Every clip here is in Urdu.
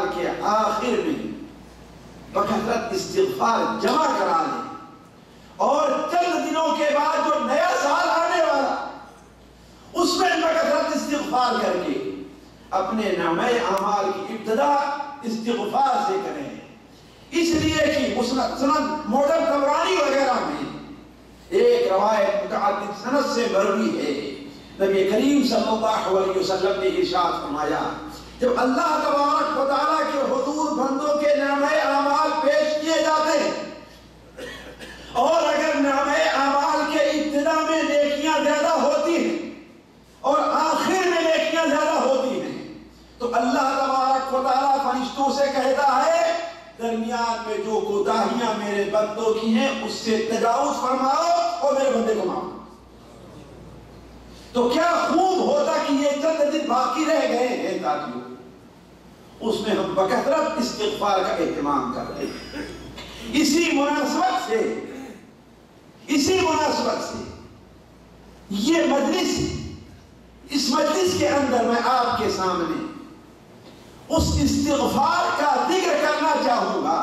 اعمال کے آخر میں بکثرت استغفار جمع کرا لیں، اور چند دنوں کے بعد جو نیا سال آنے والا اس میں بکثرت استغفار کر کے اپنے نامہ اعمال کی ابتدا استغفار سے کریں۔ اس لیے کہ سنن موجب طبرانی وغیرہ میں ایک روایت متعدد سند سے مروی ہے، نبی کریم صلی اللہ علیہ وسلم نے ارشاد فرمایا، جب اللہ تبارک و تعالیٰ کے حضور بندوں کے نامہ اعمال پیش کیے جاتے ہیں، اور اگر نامہ اعمال کے ابتدا میں نیکیاں زیادہ ہوتی ہیں اور آخر میں نیکیاں زیادہ ہوتی ہیں، تو اللہ تبارک و تعالیٰ فرشتوں سے کہتا ہے درمیان میں جو کوتاہیاں میرے بندوں کی ہیں اس سے تجاوز فرماؤ اور میرے بندے کو معاف۔ تو کیا خوب ہوتا کہ یہ چند دن باقی رہ گئے ہیں ساتھیوں، اس میں ہم بکثرت استغفار کا اہتمام کر رہے ہیں۔ اسی مناسبت سے یہ مجلس، اس مجلس کے اندر میں آپ کے سامنے اس استغفار کا ذکر کرنا چاہوں گا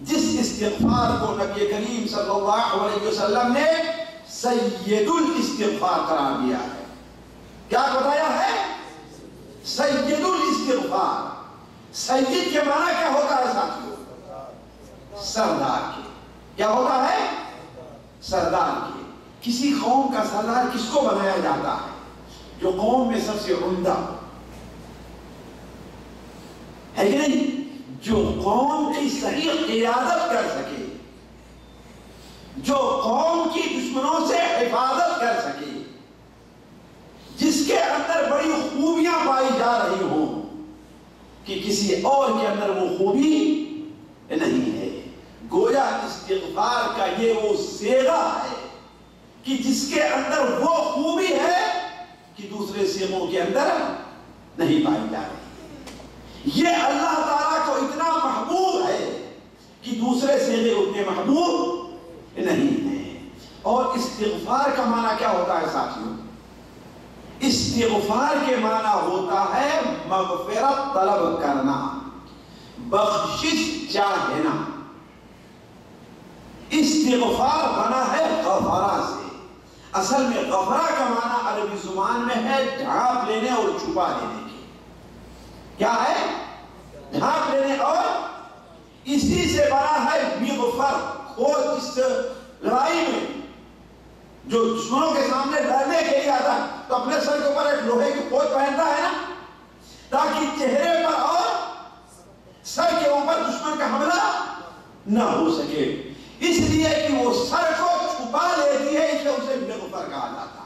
جس استغفار کو نبی کریم صلی اللہ علیہ وسلم نے سید الاستغفار قرار دیا ہے۔ کیا بتایا ہے؟ سید الاستغفار۔ سید کے معنی کیا ہوتا ہے ساتھیوں؟ سردار کے۔ کیا ہوتا ہے؟ سردار کے۔ کسی قوم کا سردار کس کو بنایا جاتا ہے؟ جو قوم میں سب سے عمدہ ہے کہ نہیں، جو قوم کی صحیح قیادت کر سکے، جو قوم کی دشمنوں سے حفاظت کر سکے، جس کے اندر بڑی خوبیاں پائی جا رہی ہوں کہ کسی اور کے اندر وہ خوبی نہیں ہے۔ گویا استغفار کا یہ وہ صیغہ ہے کہ جس کے اندر وہ خوبی ہے کہ دوسرے صیغوں کے اندر نہیں پائی جا رہی۔ یہ اللہ تعالیٰ کو اتنا محبوب ہے کہ دوسرے صیغے اتنے محبوب نہیں ہیں۔ اور استغفار کا معنی کیا ہوتا ہے ساتھیوں؟ استغفار کے معنی ہوتا ہے مغفرت طلب کرنا، بخشش چاہنا۔ استغفار بنا ہے غفرہ سے۔ اصل میں غفرہ کا معنی عربی زبان میں ہے ڈھانپ لینے اور چھپا لینے کی۔ کیا ہے؟ ڈھانپ لینے، اور اسی سے بنا ہے مغفر۔ اور اس لڑائی میں جو دشمنوں کے سامنے لڑنے کے لیے آتا ہے تو اپنے سر کے اوپر ایک لوہے کی پوچھ پہنتا ہے نا، تاکہ چہرے پر اور سر کے اوپر دشمن کا حملہ نہ ہو سکے، اس لیے کہ وہ سر کو چھپا لیتی ہے، اس لیے اسے مغفر کہا جاتا ہے۔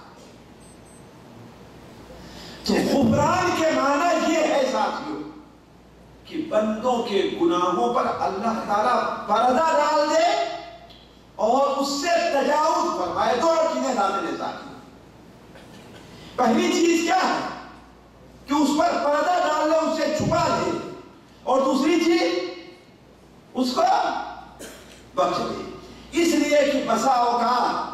تو غفران کے معنی یہ ہے ساتھیوں کہ بندوں کے گناہوں پر اللہ تعالیٰ پردہ ڈال دے اور اس سے تجاوز فرمائے۔ دونوں چیزیں لازم ہیں ساتھیوں۔ پہلی چیز کیا ہے کہ اس پر پردہ ڈال دے، اس سے چھپا دے، اور دوسری چیز اس کو بخش دے۔ اس لیے کہ بسا اوقات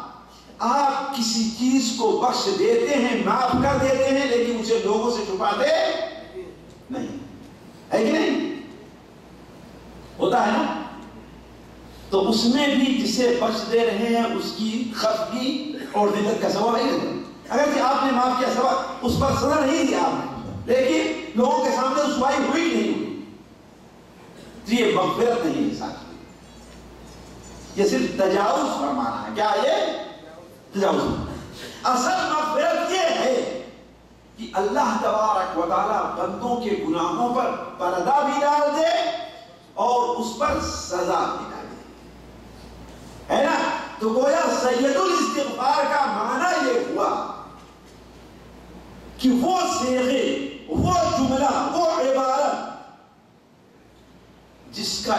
آپ کسی چیز کو بخش دیتے ہیں، معاف کر دیتے ہیں، لیکن اسے لوگوں سے چھپاتے نہیں، ہے کہ نہیں؟ ہوتا ہے نا؟ تو اس میں بھی جسے بخش دے رہے ہیں اس کی خفگی اور ذلت کا ثواب ہے۔ اگرچہ آپ نے معاف کیا، ثواب اس پر سزا نہیں دیا آپ نے، لیکن لوگوں کے سامنے رسوائی ہوئی نہیں ہوئی، تو یہ مغفرت نہیں ہے ساتھ، یہ صرف تجاوز فرمانا ہے۔ کیا یہ تجاوز؟ اصل مغفرت یہ ہے کہ اللہ تبارک و تعالیٰ بندوں کے گناہوں پر پردہ بھی ڈال دے اور اس پر سزا بھی ڈال دے، ہے نا؟ تو گویا سید الاستغفار کا معنی یہ ہوا کہ وہ صیغے، وہ جملہ، وہ عبارت جس کا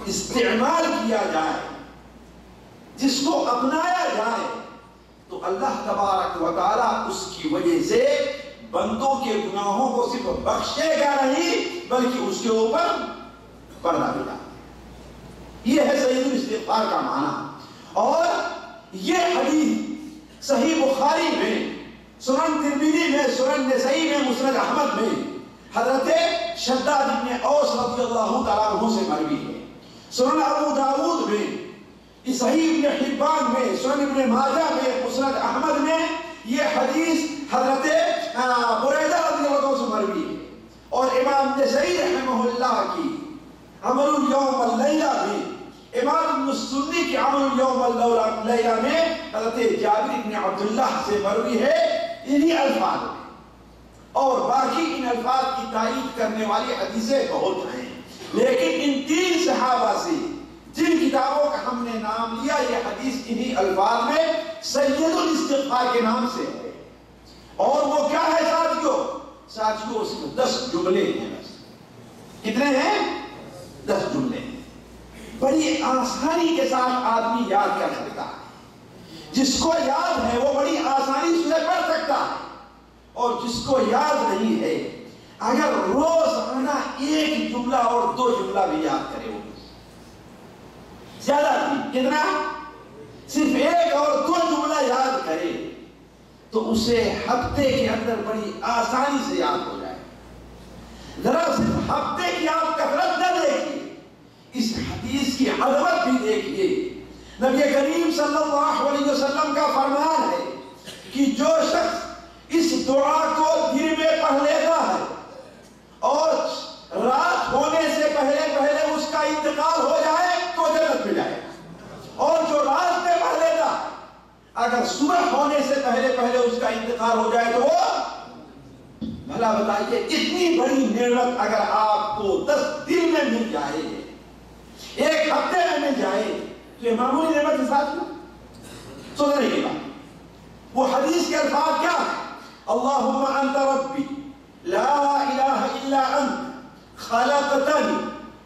استعمال کیا جائے، جس کو اپنایا جائے، تو اللہ تبارک و تعالیٰ اس کی وجہ سے بندوں کے گناہوں کو صرف بخشے گا نہیں بلکہ اس کے اوپر پردہ بھی ڈالے۔ یہ ہے سید الاستغفار کا معنی۔ اور یہ حدیث صحیح بخاری میں، سنن ترمذی میں، سنن نسائی میں، مسند احمد میں حضرت شداد بن اوس رضی اللہ تعالیٰ عنہ سے مروی ہے۔ سنن ابو داؤد میں، صحیح ابن حبان میں، سنن ابن ماجہ میں، مسند احمد میں یہ حدیث حضرت بریدہ رضی اللہ عنہ سے مروی ہے۔ اور امام نسائی رحمہ اللہ کی عمل الیوم واللیلہ میں، امام ابن سنی کی عمل الیوم واللیلہ میں حضرت جابر بن عبداللہ سے مروی ہے انہی الفاظ میں۔ اور باقی ان الفاظ کی تائید کرنے والی حدیثیں بہت ہیں، لیکن ان تین صحابہ سے جن کتابوں کا ہم نے نام لیا یہ حدیث انہی الفاظ میں سید الاستغفار کے نام سے ہے۔ اور وہ کیا ہے ساتھیوں اس میں 10 جملے ہیں بس۔ کتنے ہیں؟ 10 جملے ہیں۔ بڑی آسانی کے ساتھ آدمی یاد کر سکتا ہے، جس کو یاد ہے وہ بڑی آسانی سے پڑھ سکتا ہے، اور جس کو یاد نہیں ہے اگر روزانہ ایک جملہ اور 2 جملہ بھی یاد کرے، وہ زیادہ نہیں، کتنا؟ صرف 1 اور 2 جملہ یاد کرے تو اسے ہفتے کے اندر بڑی آسانی سے یاد ہو جائے۔ ذرا صرف ہفتے کی آپ کثرت نہ دیکھیے، اس حدیث کی عظمت بھی دیکھیے۔ نبی کریم صلی اللہ علیہ وسلم کا فرمان ہے کہ جو شخص اس دعا کو دن میں پڑھ لیتا ہے اور رات ہونے سے پہلے اس کا انتقال ہو جائے تو جنت میں جائے گا، اور جو رات میں پڑھ لیتا ہے اگر صبح ہونے سے پہلے اس کا انتقال ہو جائے تو وہ، بھلا بتائیے اتنی بڑی نعمت اگر آپ کو 10 دن میں مل جائے، 1 ہفتے میں مل جائے تو یہ معمولی نعمت کے ساتھ سوچنے کی بات۔ وہ حدیث کے الفاظ کیا ہے؟ اللہم انت ربی لا الہ الا انت خلقتنی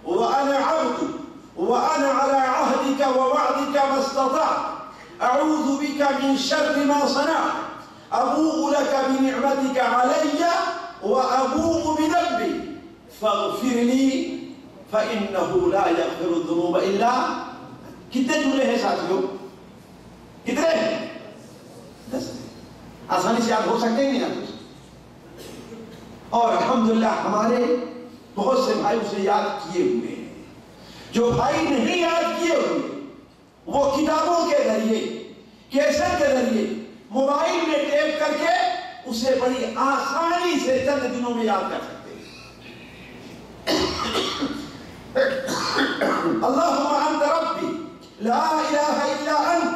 وانا عبدک وانا على عهدك ووعدك ما استطعت اعوذ بك من شر ما صنعت ابوء لك بنعمتك علي وابوء بذنبي فاغفر لي فانه لا يغفر الذنوب الا۔ کتنے جملے ہیں ساتھیوں؟ کتنے ہیں؟ 10۔ آسانی سے یاد ہو سکتے ہیں نہیں؟ اور الحمدللہ ہمارے بہت سے بھائی اسے یاد کیے ہوئے ہیں۔ جو بھائی نہیں یاد کیے ہوئے وہ کتابوں کے ذریعے، کیسٹ کے ذریعے، موبائل میں ٹیپ کر کے اسے بڑی آسانی سے چند دنوں میں یاد کر سکتے ہیں۔ اللہم انت ربی لا الہ الا انت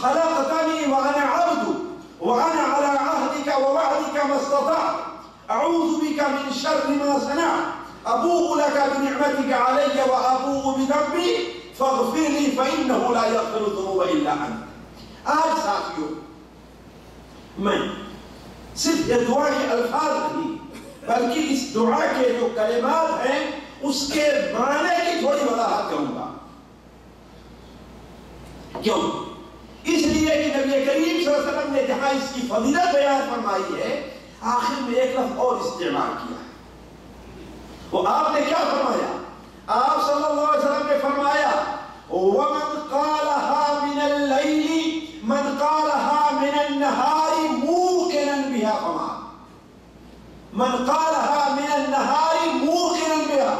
خلقتنی وانا عبدک وانا على عهدك ووعدك ما استطعت اعوذ بك من شر ما صنعت ابوء لك بنعمتك علي وابوء بذنبي فاغفر لي فانه لا يغفر الذنوب الا انت۔ آج ساتھیوں میں صرف یہ دعا کے الفاظ نہیں بلکہ اس دعا کے جو کلمات ہیں اس کے معنی کی تھوڑی وضاحت کروں گا۔ کیوں؟ اس لیے کہ نبی کریم صلی اللہ علیہ وسلم نے جہاں اس کی فضیلت بیان فرمائی ہے آخر میں ایک لفظ اور استعمال کیا ہے۔ وہ آپ نے کیا فرمایا؟ آپ صلی اللہ علیہ وسلم نے فرمایا وَمَنْ قَالَهَا مِنَ اللَّيْلِ مَنْ قَالَهَا مِنَ النَّهَارِ مُوقِنًا بِهَا فَمَا مَنْ قَالَهَا مِنَ النَّهَارِ مُوقِنًا بِهَا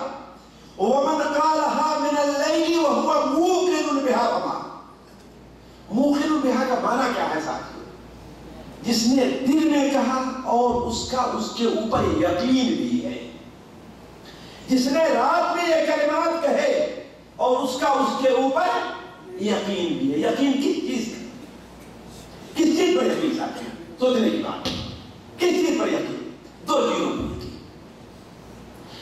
وَمَنْ قَالَهَا مِنَ اللَّيْلِ وَهُوَ مُوقِنٌ بِهَا فَمَا۔ موقن بہا کا معنی کیا ہے ساتھیوں؟ جس نے دل میں کہا اور اس کا اس کے اوپر یقین بھی ہے، جس نے رات میں یہ کلمات کہے اور اس کا اس کے اوپر یقین بھی ہے۔ یقین کس چیز کا؟ کس چیز پر یقین ساتھیوں؟ سوچنے کی بات، کس چیز پر یقین؟ 2 چیزوں پر یقین۔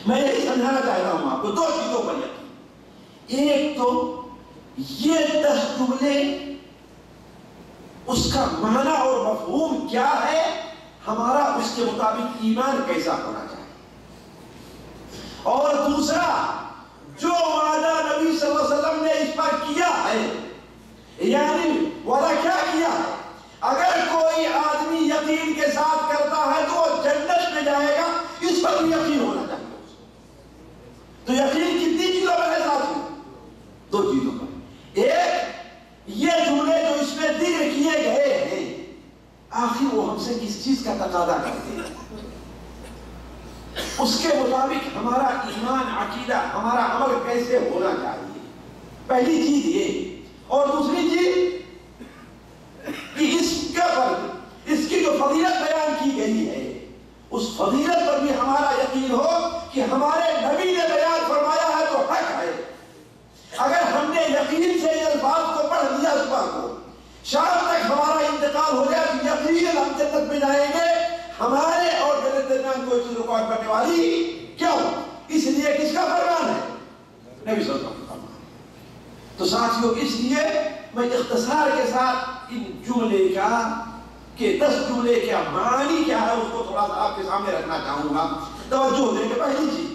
میں یہی سمجھانا چاہتا ہوں آپ کو، 2 چیزوں پر یقین۔ ایک تو یہ 10 جملے اس کا معنی اور مفہوم کیا ہے، ہمارا اس کے مطابق ایمان کیسا ہونا چاہیے، اور دوسرا جو وعدہ نبی صلی اللہ علیہ وسلم نے اس پر کیا ہے، یعنی وعدہ کیا کیا ہے؟ اگر کوئی آدمی یقین کے ساتھ کرتا ہے تو وہ جنت میں جائے گا، اس پر بھی یقین ہونا چاہیے۔ تو یقین کتنی چیزوں پر ہے ساتھیوں؟ 2 چیزوں پر۔ ایک یہ جملے جو اس میں ذکر کیے گئے ہیں آخر وہ ہم سے کس چیز کا تقاضا کرتے ہیں؟ اس کے ایمان عقیدہ ہمارا عمل کیسے ہونا چاہیے، پہلی چیز یہ۔ اور دوسری چیز کہ اس کی جو فضیلت بیان کی گئی ہے اس فضیلت پر بھی ہمارا یقین ہو کہ ہمارے نبی نے بیان فرمایا ہے تو حق ہے۔ اگر ہم نے یقین سے الفاظ کو پڑھ لیا صبح کو، شام تک ہمارا انتقال ہو جائے تو یقین ہم جنت میں جائیں گے، ہمارے اور جنت درمیان کوئی چیز رکاوٹ کرنے والی کیوں؟ اس لیے کس کا فرمان ہے؟ نبی صلی اللہ علیہ وسلم کا فرمان۔ تو ساتھیوں اس لیے میں اختصار کے ساتھ ان جملے کا کہ 10 جملے کا معنی کیا ہے اس کو تھوڑا سا آپ کے سامنے رکھنا چاہوں گا۔ توجہ دیں کہ پہلی چیز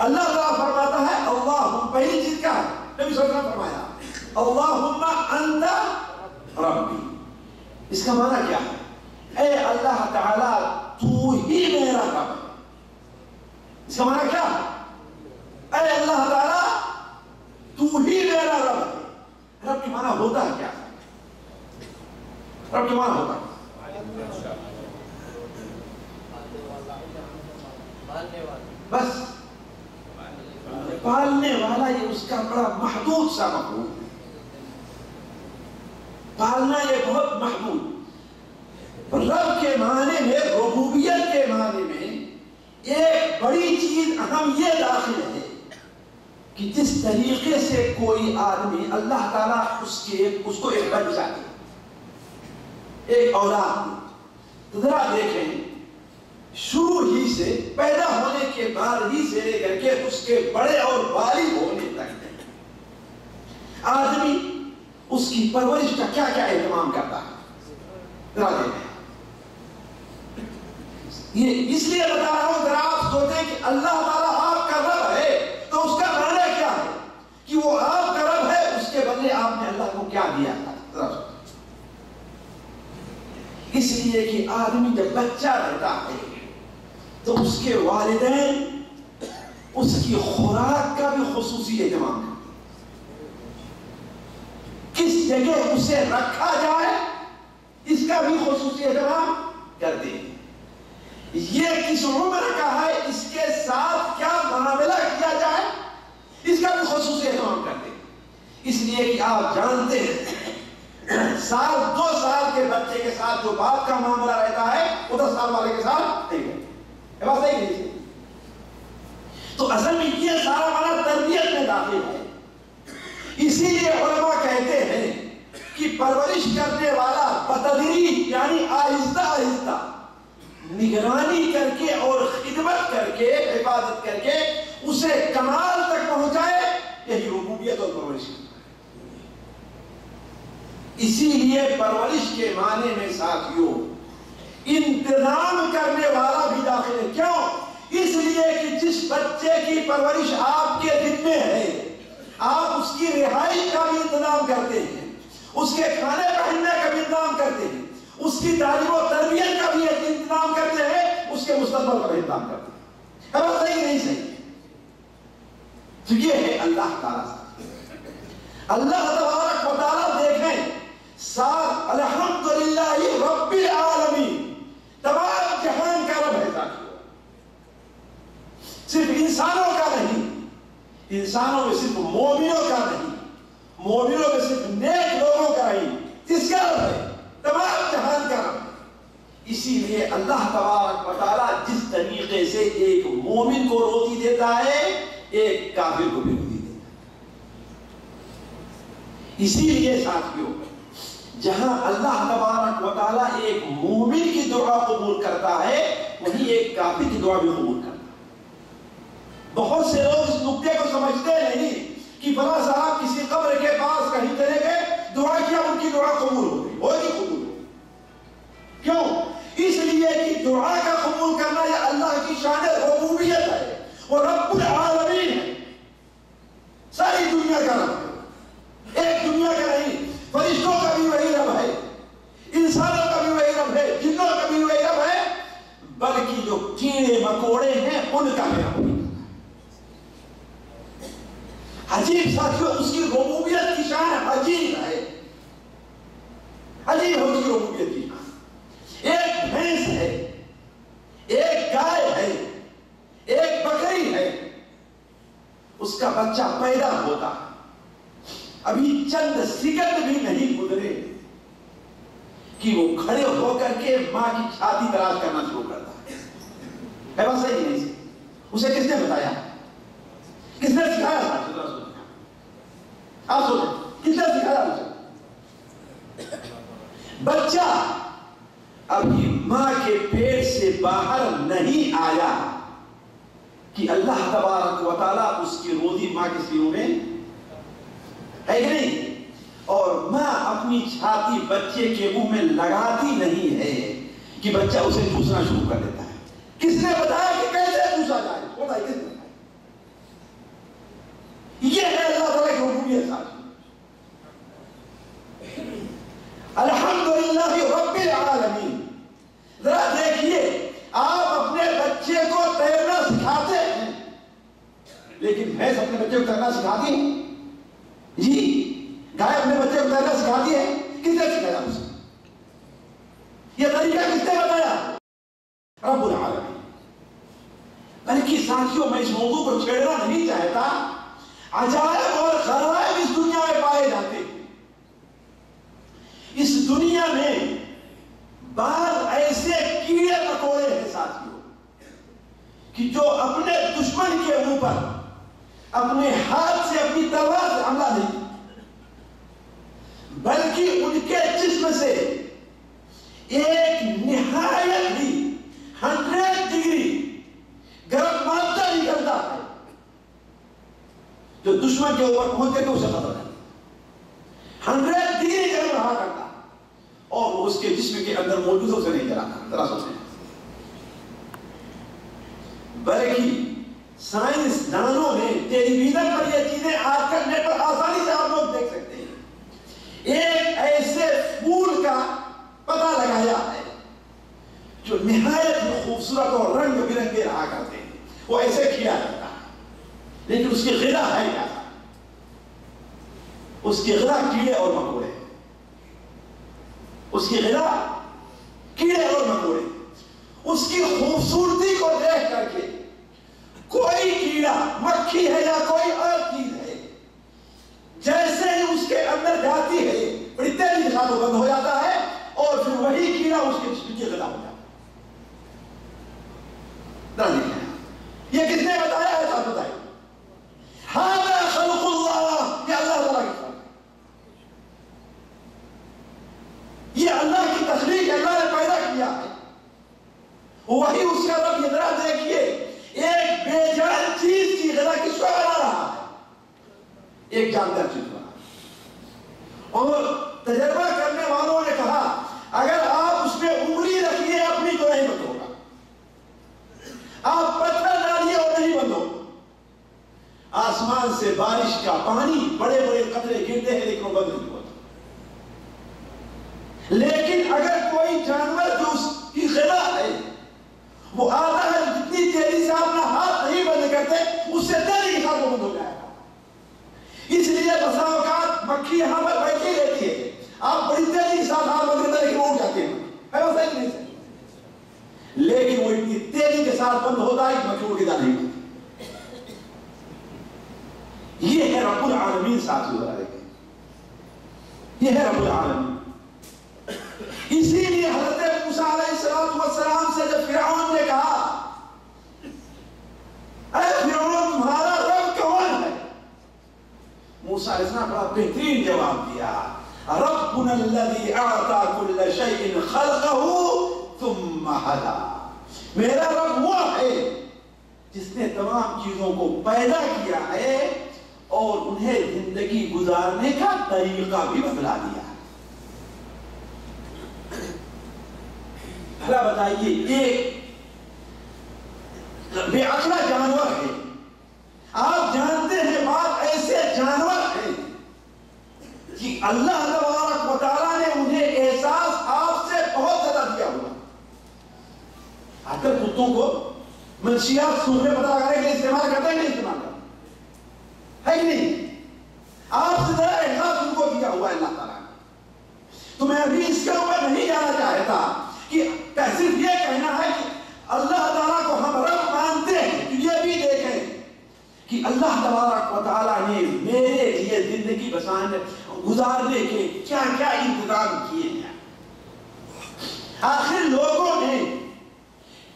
اللہ تعالیٰ فرماتا ہے اللہم، پہلی چیز کیا ہے؟ نبی صلی اللہ علیہ وسلم فرمایا اللہم انت ربی۔ اس کا معنی کیا ہے؟ اے اللہ تعالیٰ تو ہی میرا رب ہے۔ اس کا معنی کیا ہے؟ اے اللہ تعالیٰ تو ہی میرا رب ہے۔ رب کی معنی ہوتا ہے کیا؟ رب کی معنی ہوتا ہے بس پالنے والا، یہ اس کا بڑا محدود سا مفہوم ہے۔ پالنا یہ بہت محدود۔ رب کے معنی میں، ربوبیت کے معنی میں ایک بڑی چیز اہم یہ داخل ہے کہ جس طریقے سے کوئی آدمی اللہ تعالیٰ اس کو ایک بچہ دے، ایک اولاد دے، تو ذرا دیکھیں شروع ہی سے، پیدا ہونے کے بعد ہی سے لے کر کے اس کے بڑے اور بالغ ہونے تک آدمی اس کی پرورش کا کیا کیا اہتمام کرتا ہے۔ ذرا دیکھیں، یہ اس لیے بتا رہا ہوں ذرا آپ سوچیں کہ اللہ تعالیٰ آپ کا رب ہے تو اس کا معنی کیا ہے کہ وہ آپ کا رب ہے، اس کے بدلے آپ نے اللہ کو کیا دیا تھا۔ اس لیے کہ آدمی جب بچہ رہتا ہے تو اس کے والدین اس کی خوراک کا بھی خصوصی اہتمام کرتے ہیں، کس جگہ اسے رکھا جائے اس کا بھی خصوصی اہتمام کرتے ہیں، یہ کس عمر کا ہے اس کے ساتھ کیا معاملہ کیا جائے اس کا بھی خصوصی اہتمام کرتے ہیں۔ اس لیے کہ آپ جانتے ہیں سال 2 سال کے بچے کے ساتھ جو باپ کا معاملہ رہتا ہے وہ 10 سال والے کے ساتھ نہیں ہے۔ بات صحیح نہیں؟ تو اصل میں یہ سارا معنی تربیت میں داخل ہے۔ اسی لیے علماء کہتے ہیں کہ پرورش کرنے والا بتدریج یعنی آہستہ آہستہ نگرانی کر کے اور خدمت کر کے عبادت کر کے اسے کمال تک پہنچائے، یہی ربوبیت اور پرورش ہے۔ اسی لیے پرورش کے معنی میں ساتھیوں انتظام کرنے والا بھی داخل ہے۔ کیوں؟ اس لیے کہ جس بچے کی پرورش آپ کے ذمہ ہے، آپ اس کی رہائش کا بھی انتظام کرتے ہیں، اس کے کھانے پہننے کا بھی انتظام کرتے ہیں، اس کی تعلیم و تربیت کا بھی انتظام کرتے ہیں، اس کے مستقبل کا بھی انتظام کرتے ہیں۔ اب صحیح نہیں صحیح؟ تو یہ ہے اللہ تعالیٰ۔ اللہ تبارک و تعالیٰ دیکھیں ساتھ الحمدللہ رب العالمین، تمام جہان کا رب ہے ساتھیوں، صرف انسانوں کا نہیں، انسانوں میں صرف مومنوں کا نہیں، مومنوں میں صرف نیک لوگوں کا نہیں، کس کا رب ہے؟ تمام جہان کا رب ہے۔ اسی لیے اللہ تبارک و تعالیٰ جس طریقے سے ایک مومن کو روزی دیتا ہے ایک کافر کو بھی روزی دیتا ہے۔ اسی لیے ساتھیوں جہاں اللہ تبارک و تعالیٰ ایک مومن کی دعا قبول کرتا ہے وہیں ایک کافر کی دعا بھی قبول کرتا ہے۔ بہت سے لوگ اس نقطے کو سمجھتے نہیں کہ فلاں صاحب کسی قبر کے پاس کہیں چلے گئے، دعا کیا ان کی دعا قبول ہو گئی، وہی قبول ہو گئی۔ کیوں؟ اس لیے کہ دعا کا قبول کرنا یہ اللہ کی شان ربوبیت ہے، وہ رب العالمین ہے، ساری دنیا کا رب ہے، ایک دنیا کا نہیں۔ فرشتوں کا بھی وہی رب ہے، انسانوں کا بھی وہی رب ہے، جنوں کا بھی وہی رب ہے، بلکہ جو کیڑے مکوڑے ہیں ان کا بھی رب ہے۔ عجیب ساتھیوں، اس کی ربوبیت کی شان عجیب ہے، عجیب ہے اس کی ربوبیت کی شان۔ ایک بھینس ہے، ایک گائے ہے، ایک بکری اس کا بچہ پیدا ہوتا، ابھی چند سیکنڈ بھی نہیں گزرے کہ وہ کھڑے ہو کر کے ماں کی چھاتی تلاش کرنا شروع کرتا ہے بس صحیح نہیں؟ اسے کس نے بتایا؟ کس نے سکھایا تھا؟ آپ سوچیں کس نے سکھایا اسے؟ بچہ ابھی ماں کے پیٹ سے باہر نہیں آیا کہ اللہ تبارک و تعالیٰ اس کی روزی ماں کے سینوں میں ہے کہ نہیں؟ اور ماں اپنی چھاتی بچے کے منہ میں لگاتی نہیں ہے کہ بچہ اسے چوسنا شروع کر دیتا ہے۔ کس نے بتایا کہ کیسے چوسا جائے؟ بتائیے کس نے بتایا؟ یہ ہے اللہ تعالیٰ کی ربوبیت ساتھ۔ الحمدللہ رب العالمین۔ ذرا دیکھیے، آپ اپنے بچے کو تیرنا سکھاتے ہیں، لیکن بھینس اپنے بچے کو تیرنا سکھاتی ہے؟ جی، گائے اپنے بچے کو تیرنا سکھاتی ہے؟ کس نے سکھایا اسے؟ یہ طریقہ کس نے بتایا؟ رب العالمین۔ بلکہ ساتھیوں، میں اس موضوع کو چھیڑنا نہیں چاہتا، عجائب اور غرائب اس دنیا میں پائے جاتے ہیں۔ اس دنیا میں بعض ایسے کیڑے مکوڑے ہیں ساتھیوں کہ جو اپنے دشمن کے اوپر اپنے ہاتھ سے اپنی تلوار سے حملہ نہیں، بلکہ ان کے جسم سے ایک نہایت ہی 100 ڈگری گرم مادہ نکلتا ہے جو دشمن کے اوپر پہنچ کے اسے ختم کرتا ہے۔ 100 ڈگری گرم رہا کرتا اور اس کے جسم کے اندر موجود ہے، اسے نہیں جلاتا۔ ذرا سوچیں۔ بلکہ سائنس دانوں نے ٹیلی ویژن پر یہ چیزیں آج کل نیٹ پر آسانی سے آپ لوگ دیکھ سکتے ہیں، ایک ایسے پھول کا پتہ لگایا ہے جو نہایت خوبصورت اور رنگ برنگے رہا کرتے ہیں، وہ ایسے کیا جاتا ہے، لیکن اس کی غذا ہے کیا؟ اس کی غذا کیڑے اور مکوڑے، اس کی غذا کیڑے اور مکوڑے۔ اس کی خوبصورتی کو دیکھ کر کے کوئی کیڑا، مکھی ہے یا کوئی اور چیز ہے، جیسے ہی اس کے اندر جاتی ہے بڑی تیزی کے ساتھ بند ہو جاتا ہے اور پھر وہی کیڑا اس کے جسم کی غذا ہو جاتا ہے۔ یہ کس نے بتایا ہے؟ آپ بتائیں۔ ھذا خلق اللہ، یہ اللہ تعالیٰ کی خلق ہے، یہ اللہ کی تخلیق ہے، اللہ نے پیدا کیا ہے، وہی اس کا رب۔ یہ ذرا دیکھیے، ایک بے جان چیز کی غذا کس کو بنا رہا ہے؟ ایک جاندار چیز بنا رہا ہے۔ اور تجربہ کرنے والوں نے کہا اگر آپ اس میں انگلی رکھیے اپنی تو نہیں بند ہوگا، آپ پتھر ڈالیے اور نہیں بند ہوگا۔ آسمان سے بارش کا پانی بڑے بڑے قطرے گرتے ہیں لیکن وہ بند نہیں ہوتا۔ لیکن اگر کوئی جانور جو اس کی غذا ہے وہ آتا ہے، جتنی تیزی سے آپ اپنا ہاتھ نہیں بند کرتے اس سے تیزی کے ساتھ وہ بند ہو جائے گا۔ اس لیے بسا اوقات مکھی یہاں پر بیٹھی رہتی ہے، آپ بڑی تیزی کے ساتھ ہاتھ بند کرتے لیکن وہ اٹھ جاتے ہیں، ہے وہ صحیح نہیں صحیح؟ لیکن وہ اتنی تیزی کے ساتھ بند ہوتا ہے کہ مکھی اڑ کے جا نہیں ہوتی۔ یہ ہے رب العالمین ساتھ ہو رہا ہے، یہ ہے رب العالمین۔ اسی لیے حضرت موسیٰ علیہ السلام سے جب فرعون نے کہا اے فرعون تمہارا رب کون ہے، موسیٰ علیہ السلام بڑا بہترین جواب دیا، ربنا الذي اعطى كل شيء خلقه ثم هدى، میرا رب وہ ہے جس نے تمام چیزوں کو پیدا کیا ہے اور انہیں زندگی گزارنے کا طریقہ بھی بدلا دیا۔ بھلا بتائیے، ایک بے عقلا جانور ہے، آپ جانتے ہیں بات ایسے جانور ہے کہ اللہ تبارک و تعالیٰ نے انہیں احساس آپ سے بہت زیادہ دیا ہوا۔ آج کل کتوں کو منشیات سونگنے پتہ لگانے کے لیے استعمال کرتے ہیں، نہیں استعمال کرتے ہے کہ نہیں؟ آپ سے زیادہ احساس ان کو دیا ہوا ہے اللہ تعالیٰ نے۔ تو میں ابھی اس کے اوپر نہیں جانا چاہتا کہ صرف یہ کہنا ہے کہ اللہ تعالیٰ کو ہم رب مانتے ہیں، یہ بھی دیکھیں کہ کہ اللہ تبارک و تعالیٰ نے میرے لیے زندگی گزارنے کے کیا کیا انتظام کیے ہیں. آخر لوگوں نے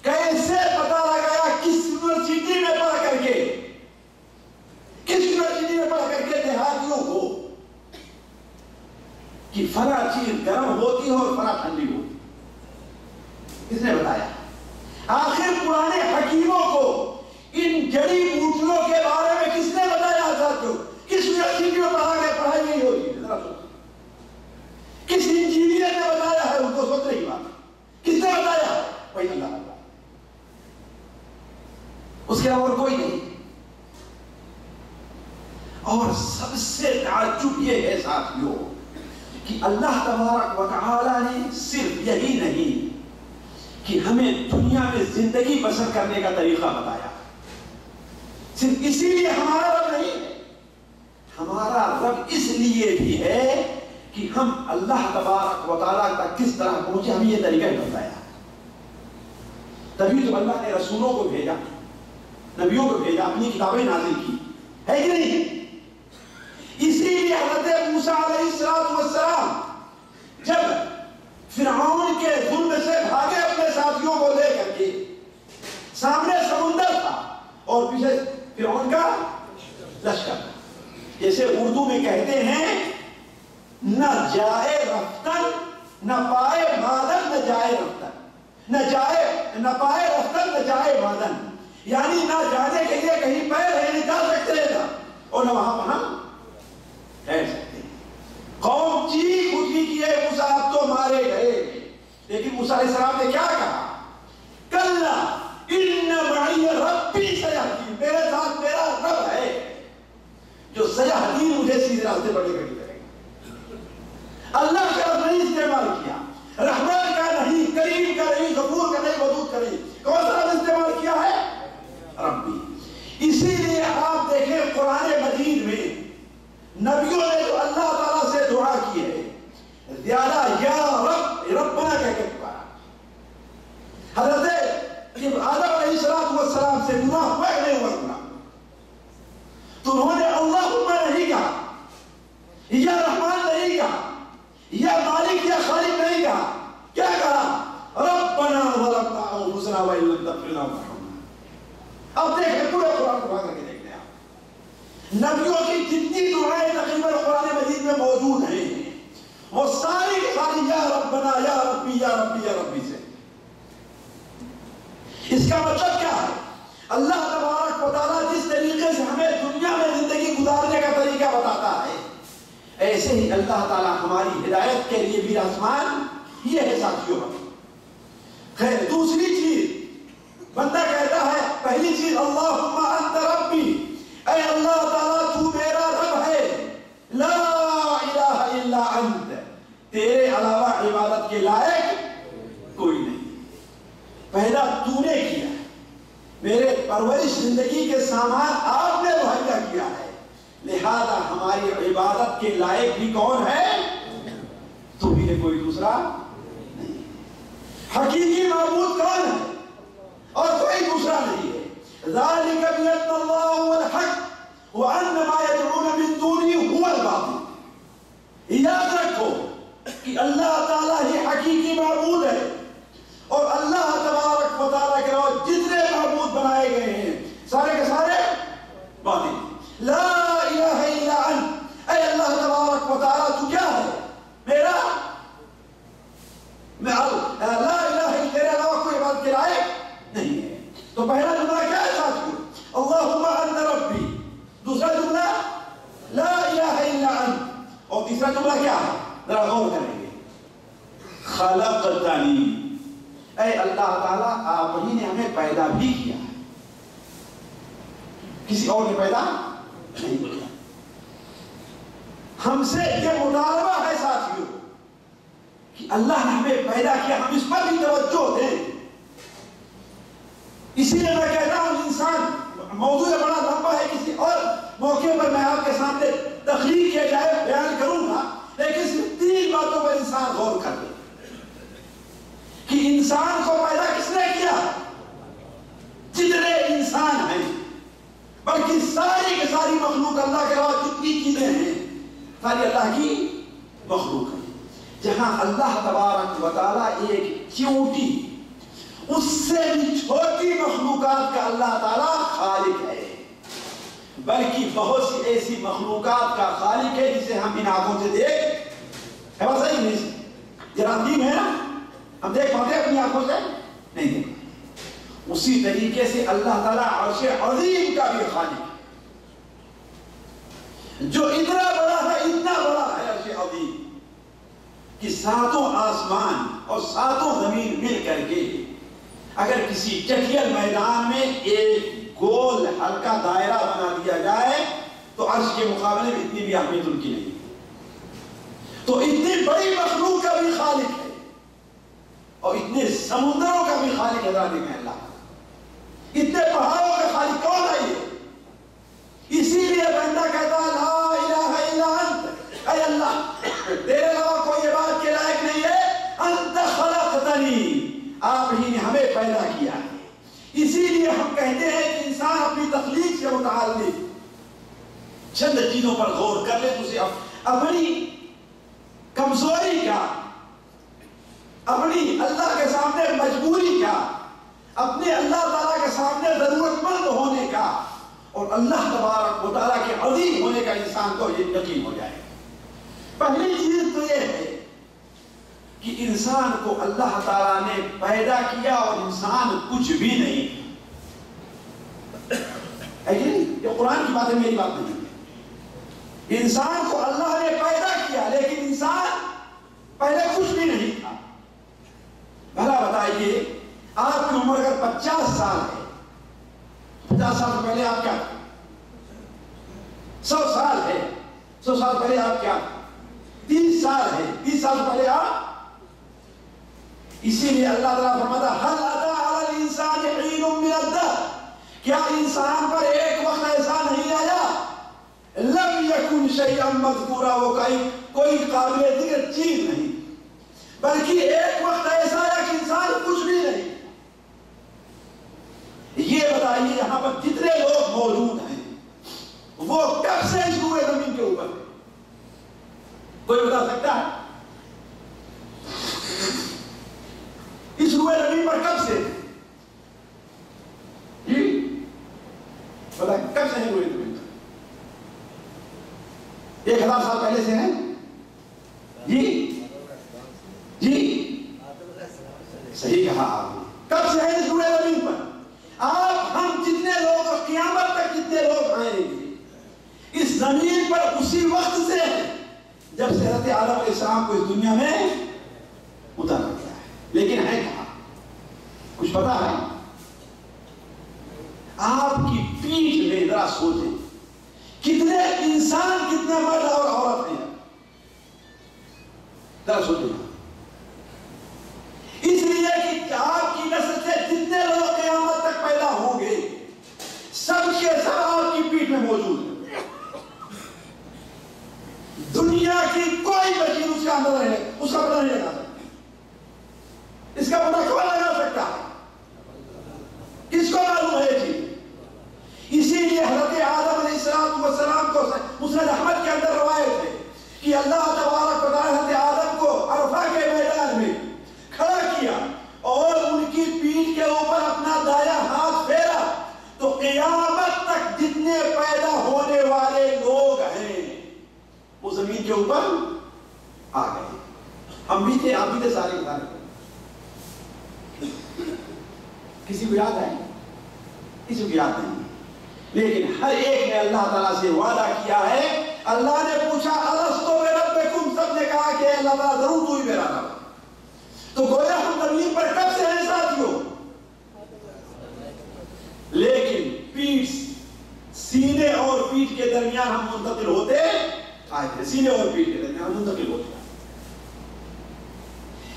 کیسے پتا لگایا کس یونیورسٹی میں پڑھ کر کے دیہاتیوں کو کہ فلاں چیز گرم ہوتی ہے اور فلاں ٹھنڈی ہوتی ہے؟ کس نے بتایا؟ آخر پرانے حکیموں کو ان جڑی بوٹیوں کے بارے میں کس نے بتایا؟ ساتھیوں کس یونیورسٹی میں پڑھائی نہیں ہوتی ہے؟ ذرا سوچو. کس انجینئر نے بتایا ہے؟ ان کو سوچنے کی بات. کس نے بتایا؟ وہی اللہ تعالیٰ. اس کے اور کوئی نہیں. اور سب سے تعجب یہ ہے ساتھیوں کہ اللہ تبارک و تعالیٰ نے صرف یہی نہیں کہ ہمیں دنیا میں زندگی بسر کرنے کا طریقہ بتایا. صرف اسی لیے ہمارا رب نہیں ہے. ہمارا رب اس لیے بھی ہے کہ ہم اللہ تبارک و تعالیٰ تک کس طرح پہنچے ہمیں یہ طریقہ بتایا. تبھی تو اللہ نے رسولوں کو بھیجا, نبیوں کو بھیجا, اپنی کتابیں نازل کی, ہے کہ نہیں؟ اسی لیے حضرت موسیٰ علیہ السلام جب فرعون کے ظلم سے بھاگے اپنے ساتھیوں کو لے کر کے, سامنے سمندر تھا اور پیچھے فرعون کا لشکر تھا. جیسے اردو میں کہتے ہیں نہ جائے رفتن نہ پائے مادن نہ جائے رفتن, نہ پائے رفتن نہ جائے مادن, یعنی نہ جانے کے لیے کہیں پیر ہے نہیں جا سکتے نا, اور نہ وہاں پر ہم رہ سکتے ہیں. قوم چیخ اٹھی کہ اے موسیٰ آپ تو مارے گئے, لیکن موسیٰ علیہ السلام نے کیا کہا؟ کلا ان معی ربی سیہدین, میرے ساتھ میرا رب ہے جو سیہدین مجھے سیدھے راستے پر لے کر جائے گا. اللہ کا لفظ نہیں استعمال کیا, رحمان کا نہیں, کریم کا نہیں, غفور کا نہیں, ودود کا نہیں, کون سا لفظ استعمال کیا ہے؟ ربی. اسی لیے آپ دیکھیں قرآن مجید میں نبیوں نے جو اللہ تعالیٰ سے دعا کی ہے زیادہ یا رب ربنا کہہ کے پکارا. حضرت جب آدم علیہ السلام سے گناہ ہوا نہیں ہوا گناہ, تو انہوں نے اللہم نہیں کہا, یا رحمان نہیں کہا, یا مالک یا خالق نہیں کہا, کیا کہا؟ ربنا ظلمنا انفسنا وان لم تغفر لنا وترحمنا. اب دیکھیں پورے قرآن کو پڑھ کے دیکھیں آپ, نبیوں کی جتنی دعائیں تقریباً قرآن مجید میں موجود ہیں وہ ساری کی ساری یا ربنا یا ربی یا ربی یا ربی سے. اس کا مطلب کیا ہے؟ اللہ تبارک و تعالیٰ جس طریقے سے ہمیں دنیا میں زندگی گزارنے کا طریقہ بتاتا ہے, ایسے ہی اللہ تعالیٰ ہماری ہدایت کے لیے بھی آسمان یہ ہے ساتھیوں. خیر, دوسری چیز بندہ کہتا ہے, پہلی چیز اللہم انت ربی, اے اللہ تعالیٰ تو میرا رب ہے, لا الہ الا انت, تیرے علاوہ عبادت کے لائق کوئی نہیں. پہلا تو نے کیا, میرے پرورش زندگی کے سامان آپ نے مہیا کیا ہے, لہذا ہماری عبادت کے لائق بھی کون ہے؟ تو بھی ہے, کوئی دوسرا نہیں. حقیقی معبود کون ہے؟ اور کوئی دوسرا نہیں ہے. ذالک بأن اللہ هو الحق وأن ما يدعون من دونه هو الباطل. یاد رکھو کہ اللہ تعالیٰ ہی حقیقی معبود ہے, اور اللہ تبارک و تعالیٰ کے علاوہ جتنے معبود بنائے گئے ہیں سارے کے سارے باطل. لا الہ الا انت, اے اللہ تبارک و تعالیٰ تو کیا ہے؟ میرا لا الہ الا, تیرے علاوہ کوئی عبادت کے لائق نہیں ہے. تو پہلا جملہ کیا ہے ساتھیوں؟ اللہم انت ربی. دوسرا جملہ لا الہ الا انت. اور تیسرا جملہ کیا ہے؟ ذرا غور کریں گے. خلقتنی, اے اللہ تعالیٰ آپ ہی نے ہمیں پیدا بھی کیا ہے, کسی اور نے پیدا نہیں کیا. ہم سے یہ مطالبہ ہے ساتھیوں کہ اللہ نے ہمیں پیدا کیا, ہم اس پر بھی توجہ دیں. اسی لیے میں کہتا ہوں انسان, موضوع بڑا لمبا ہے, کسی اور موقع پر میں آپ کے سامنے تخلیق کیا جائے بیان کروں گا, لیکن صرف 3 باتوں پر انسان غور کر لے کہ انسان کو پیدا کس نے کیا. جتنے انسان ہیں بلکہ سارے اللہ کے علاوہ جتنی چیزیں ہیں ساری اللہ کی مخلوق ہے. جہاں اللہ تبارک و تعالیٰ ایک چیونٹی اس سے بھی چھوٹی مخلوقات کا اللہ تعالیٰ خالق ہے، بلکہ بہت سی ایسی مخلوقات کا خالق ہے جسے ہم ان آنکھوں سے دیکھ ہے ویسا ہی نہیں. جراثیم ہے نا، ہم دیکھ پاتے ہیں اپنی آنکھوں سے نہیں دیکھ. اسی طریقے سے اللہ تعالیٰ عرش عظیم کا بھی خالق ہے، جو اتنا بڑا ہے، اتنا بڑا ہے عرش عظیم کہ ساتوں آسمان اور ساتوں زمین مل کر کے اگر کسی ٹکیل میدان میں ایک گول ہلکا دائرہ بنا دیا جائے تو عرش کے مقابلے میں اتنی بھی اہمیت ان کی نہیں. تو اتنی بڑی مخلوق کا بھی خالق ہے اور اتنے سمندروں کا بھی خالق ہے ذات میں اللہ. اتنے پہاڑوں کا خالق کون ہے یہ؟ اسی لیے بندہ کہتا ہے لا الہ الا انت، اے اللہ تیرے علاوہ کوئی یہ بات کے لائق نہیں ہے، انت خلقتنی، آپ ہی نے ہمیں پیدا کیا ہے. اسی لیے ہم کہتے ہیں کہ انسان اپنی تخلیق سے متعلق چند چیزوں پر غور کر لے تو اسے اپنی کمزوری کا، اپنی اللہ کے سامنے مجبوری کا، اپنے اللہ تعالیٰ کے سامنے ضرورت مند ہونے کا اور اللہ تبارک و تعالیٰ کے عظیم ہونے کا انسان کو یہ یقین ہو جائے. پہلی چیز تو یہ ہے کہ انسان کو اللہ تعالیٰ نے پیدا کیا اور انسان کچھ بھی نہیں ہے. یہ قرآن کی بات ہے، میری بات نہیں ہے. انسان کو اللہ نے پیدا کیا لیکن انسان پہلے کچھ بھی نہیں تھا. بھلا بتائیے آپ کی عمر اگر 50 سال ہے، 50 سال سے پہلے آپ کیا تھے؟ 100 سال ہے، 100 سال پہلے آپ کیا تھے؟ 30 سال ہے، 30 سال پہلے آپ. اسی لیے اللہ تعالیٰ فرماتا هل أتى على الإنسان حين من الدهر، کیا انسان پر ایک وقت ایسا نہیں آیا لم يكن شيئا مذکورا، وہ کوئی قابل ذکر چیز نہیں، بلکہ ایک وقت ایسا آیا کہ انسان کچھ بھی نہیں. یہ بتائیے یہاں پر جتنے لوگ موجود ہیں وہ کب سے اس روئے زمین کے اوپر ہے؟ کوئی بتا سکتا ہے؟ اس روئے زمین پر کب سے بتا، کب سے ہیں روئے زمین پر؟ 1000 سال پہلے سے ہیں جی صحیح کہا آپ نے. کب سے ہیں اس روئے زمین پر؟ آپ ہم جتنے لوگ اور قیامت تک جتنے لوگ آئیں گے اس زمین پر اسی وقت سے جب سے حضرت آدم علیہ السلام کو اس دنیا میں اتارا گیا ہے. لیکن ہے کہاں؟ کچھ پتا ہے؟ آپ کی پیٹھ میں ذرا سوچیں کتنے انسان، کتنے مرد اور عورت ہیں، ذرا سوچیں. اس لیے کہ آپ کی نسل سے جتنے لوگ قیامت تک پیدا ہوں گے سب کے سب آپ کی پیٹھ میں موجود ہیں. دنیا کی کوئی بچی اس کا اندر ہے، اس کا پتہ نہیں لگا سکتا. اس کا پتہ کون لگا سکتا ہے؟ کس کو معلوم ہے جی؟ اسی لیے حضرت آدم علیہ السلام کو مسند احمد کے اندر روایت ہے کہ اللہ تبارک و تعالی حضرت آدم کو عرفہ کے میدان میں کھڑا کیا اور ان کی پیٹھ کے اوپر اپنا دایاں ہاتھ پھیرا تو قیامت تک جتنے پیدا ہونے والے لوگ ہیں وہ زمین کے اوپر آ گئے. ہم بھی تھے، آپ بھی تھے، سارے کسی کو یاد ہے؟ کسی کو یاد نہیں. لیکن ہر ایک نے اللہ تعالیٰ سے وعدہ کیا ہے. اللہ نے پوچھا الستو بربکم، سب نے کہا کہ اللہ تعالیٰ ضرور تو ہی میرا رب. تو گویا ہم زمین پر کب سے ہیں ساتھیوں؟ لیکن پیٹھ، سینے اور پیٹھ کے درمیان ہم منتقل ہوتے آئے تھے. سینے اور پیٹھ کے درمیان ہم منتقل ہوتے.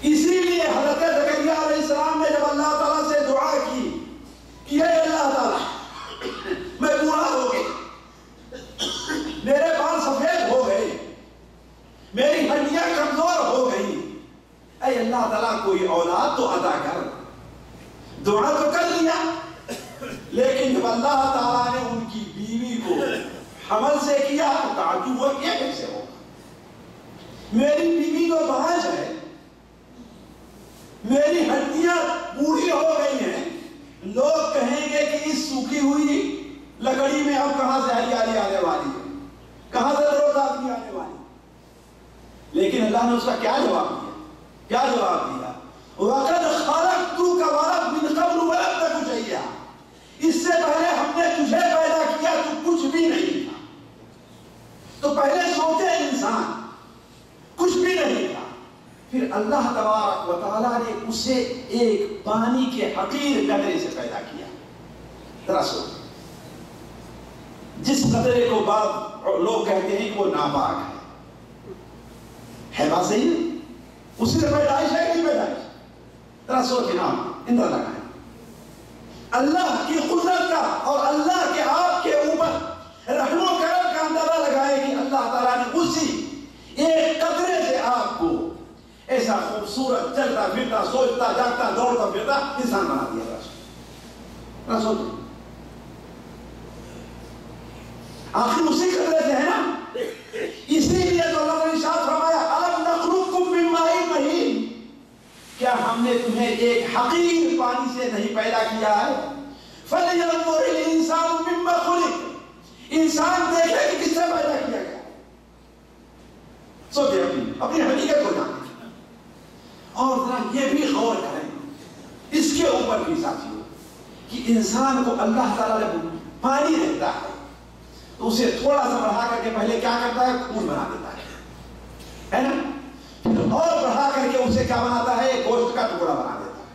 اسی لیے حضرت زکریا علیہ السلام نے جب اللہ تعالیٰ سے دعا کی کہ اے اللہ تعالیٰ میں بوڑھا ہو گیا، میرے بال سفید ہو گئے، میری ہڈیاں کمزور ہو گئی، اے اللہ تعالیٰ کوئی اولاد تو عطا کر. دعا تو کر لیا، لیکن جب اللہ تعالیٰ نے ان کی بیوی کو حمل سے کیا تو تعجب ہوا یہ کیسے ہوگا؟ میری بیوی تو بانجھ ہے، میری ہڈیاں بوڑھی ہو گئی ہیں، لوگ کہیں گے کہ اس سوکھی ہوئی لکڑی میں اب کہاں سے ہریالی آنے والی ہے، کہاں سے روزگاری آنے والی؟ لیکن اللہ نے اس کا کیا جواب دیا؟ کیا جواب دیا؟ وَقَدْ خَلَقْتُكَ مِنْ قَبْلُ وَلَمْ تَكُ شَيْئًا، اس سے پہلے ہم نے تجھے پیدا کیا تو کچھ بھی نہیں تھا۔ تو پہلے سوچے انسان کچھ بھی نہیں تھا، پھر اللہ تبارک و تعالیٰ نے اسے ایک پانی کے حقیر قطرے سے پیدا کیا۔ ذرا سوچ، جس قطرے کو بعض لوگ کہتے ہیں کہ وہ ناپاک ہے بات صحیح ہے؟ اسی سے پیدائش ہے کہ نہیں پیدائش؟ ذرا سوچیں نا، اندر لگائیں اللہ کی قدرت کا اور اللہ کے آپ کے اوپر رحم و کرم کا اندازہ لگائے کہ اللہ تعالیٰ نے اسی ایک قطرے سے آپ کو ایسا خوبصورت چلتا پھرتا سوچتا جاگتا دوڑتا پھرتا انسان بنا دیا۔ آخر اسی قطرے سے ہے نا، اسی لیے تو اللہ نے ارشاد فرمایا الم نخلقکم من ماء مہین، کیا ہم نے تمہیں ایک حقیر پانی سے نہیں پیدا کیا ہے؟ فَلْيَنظُرِ الْإِنسَانُ مِمَّا خُلِقَ، انسان دیکھے کہ کس سے پیدا کیا گیا۔ سوچے اپنی حقیقت کو جانے اور ذرا یہ بھی غور کریں اس کے اوپر بھی ساتھیوں کہ انسان کو اللہ تعالیٰ نے پانی دیتا ہے تو اسے تھوڑا سا بڑھا کر کے پہلے کیا کرتا ہے؟ خون بنا دیتا ہے نا، اور بڑھا کر کے اسے کیا بناتا ہے؟ گوشت کا ٹکڑا بنا دیتا ہے۔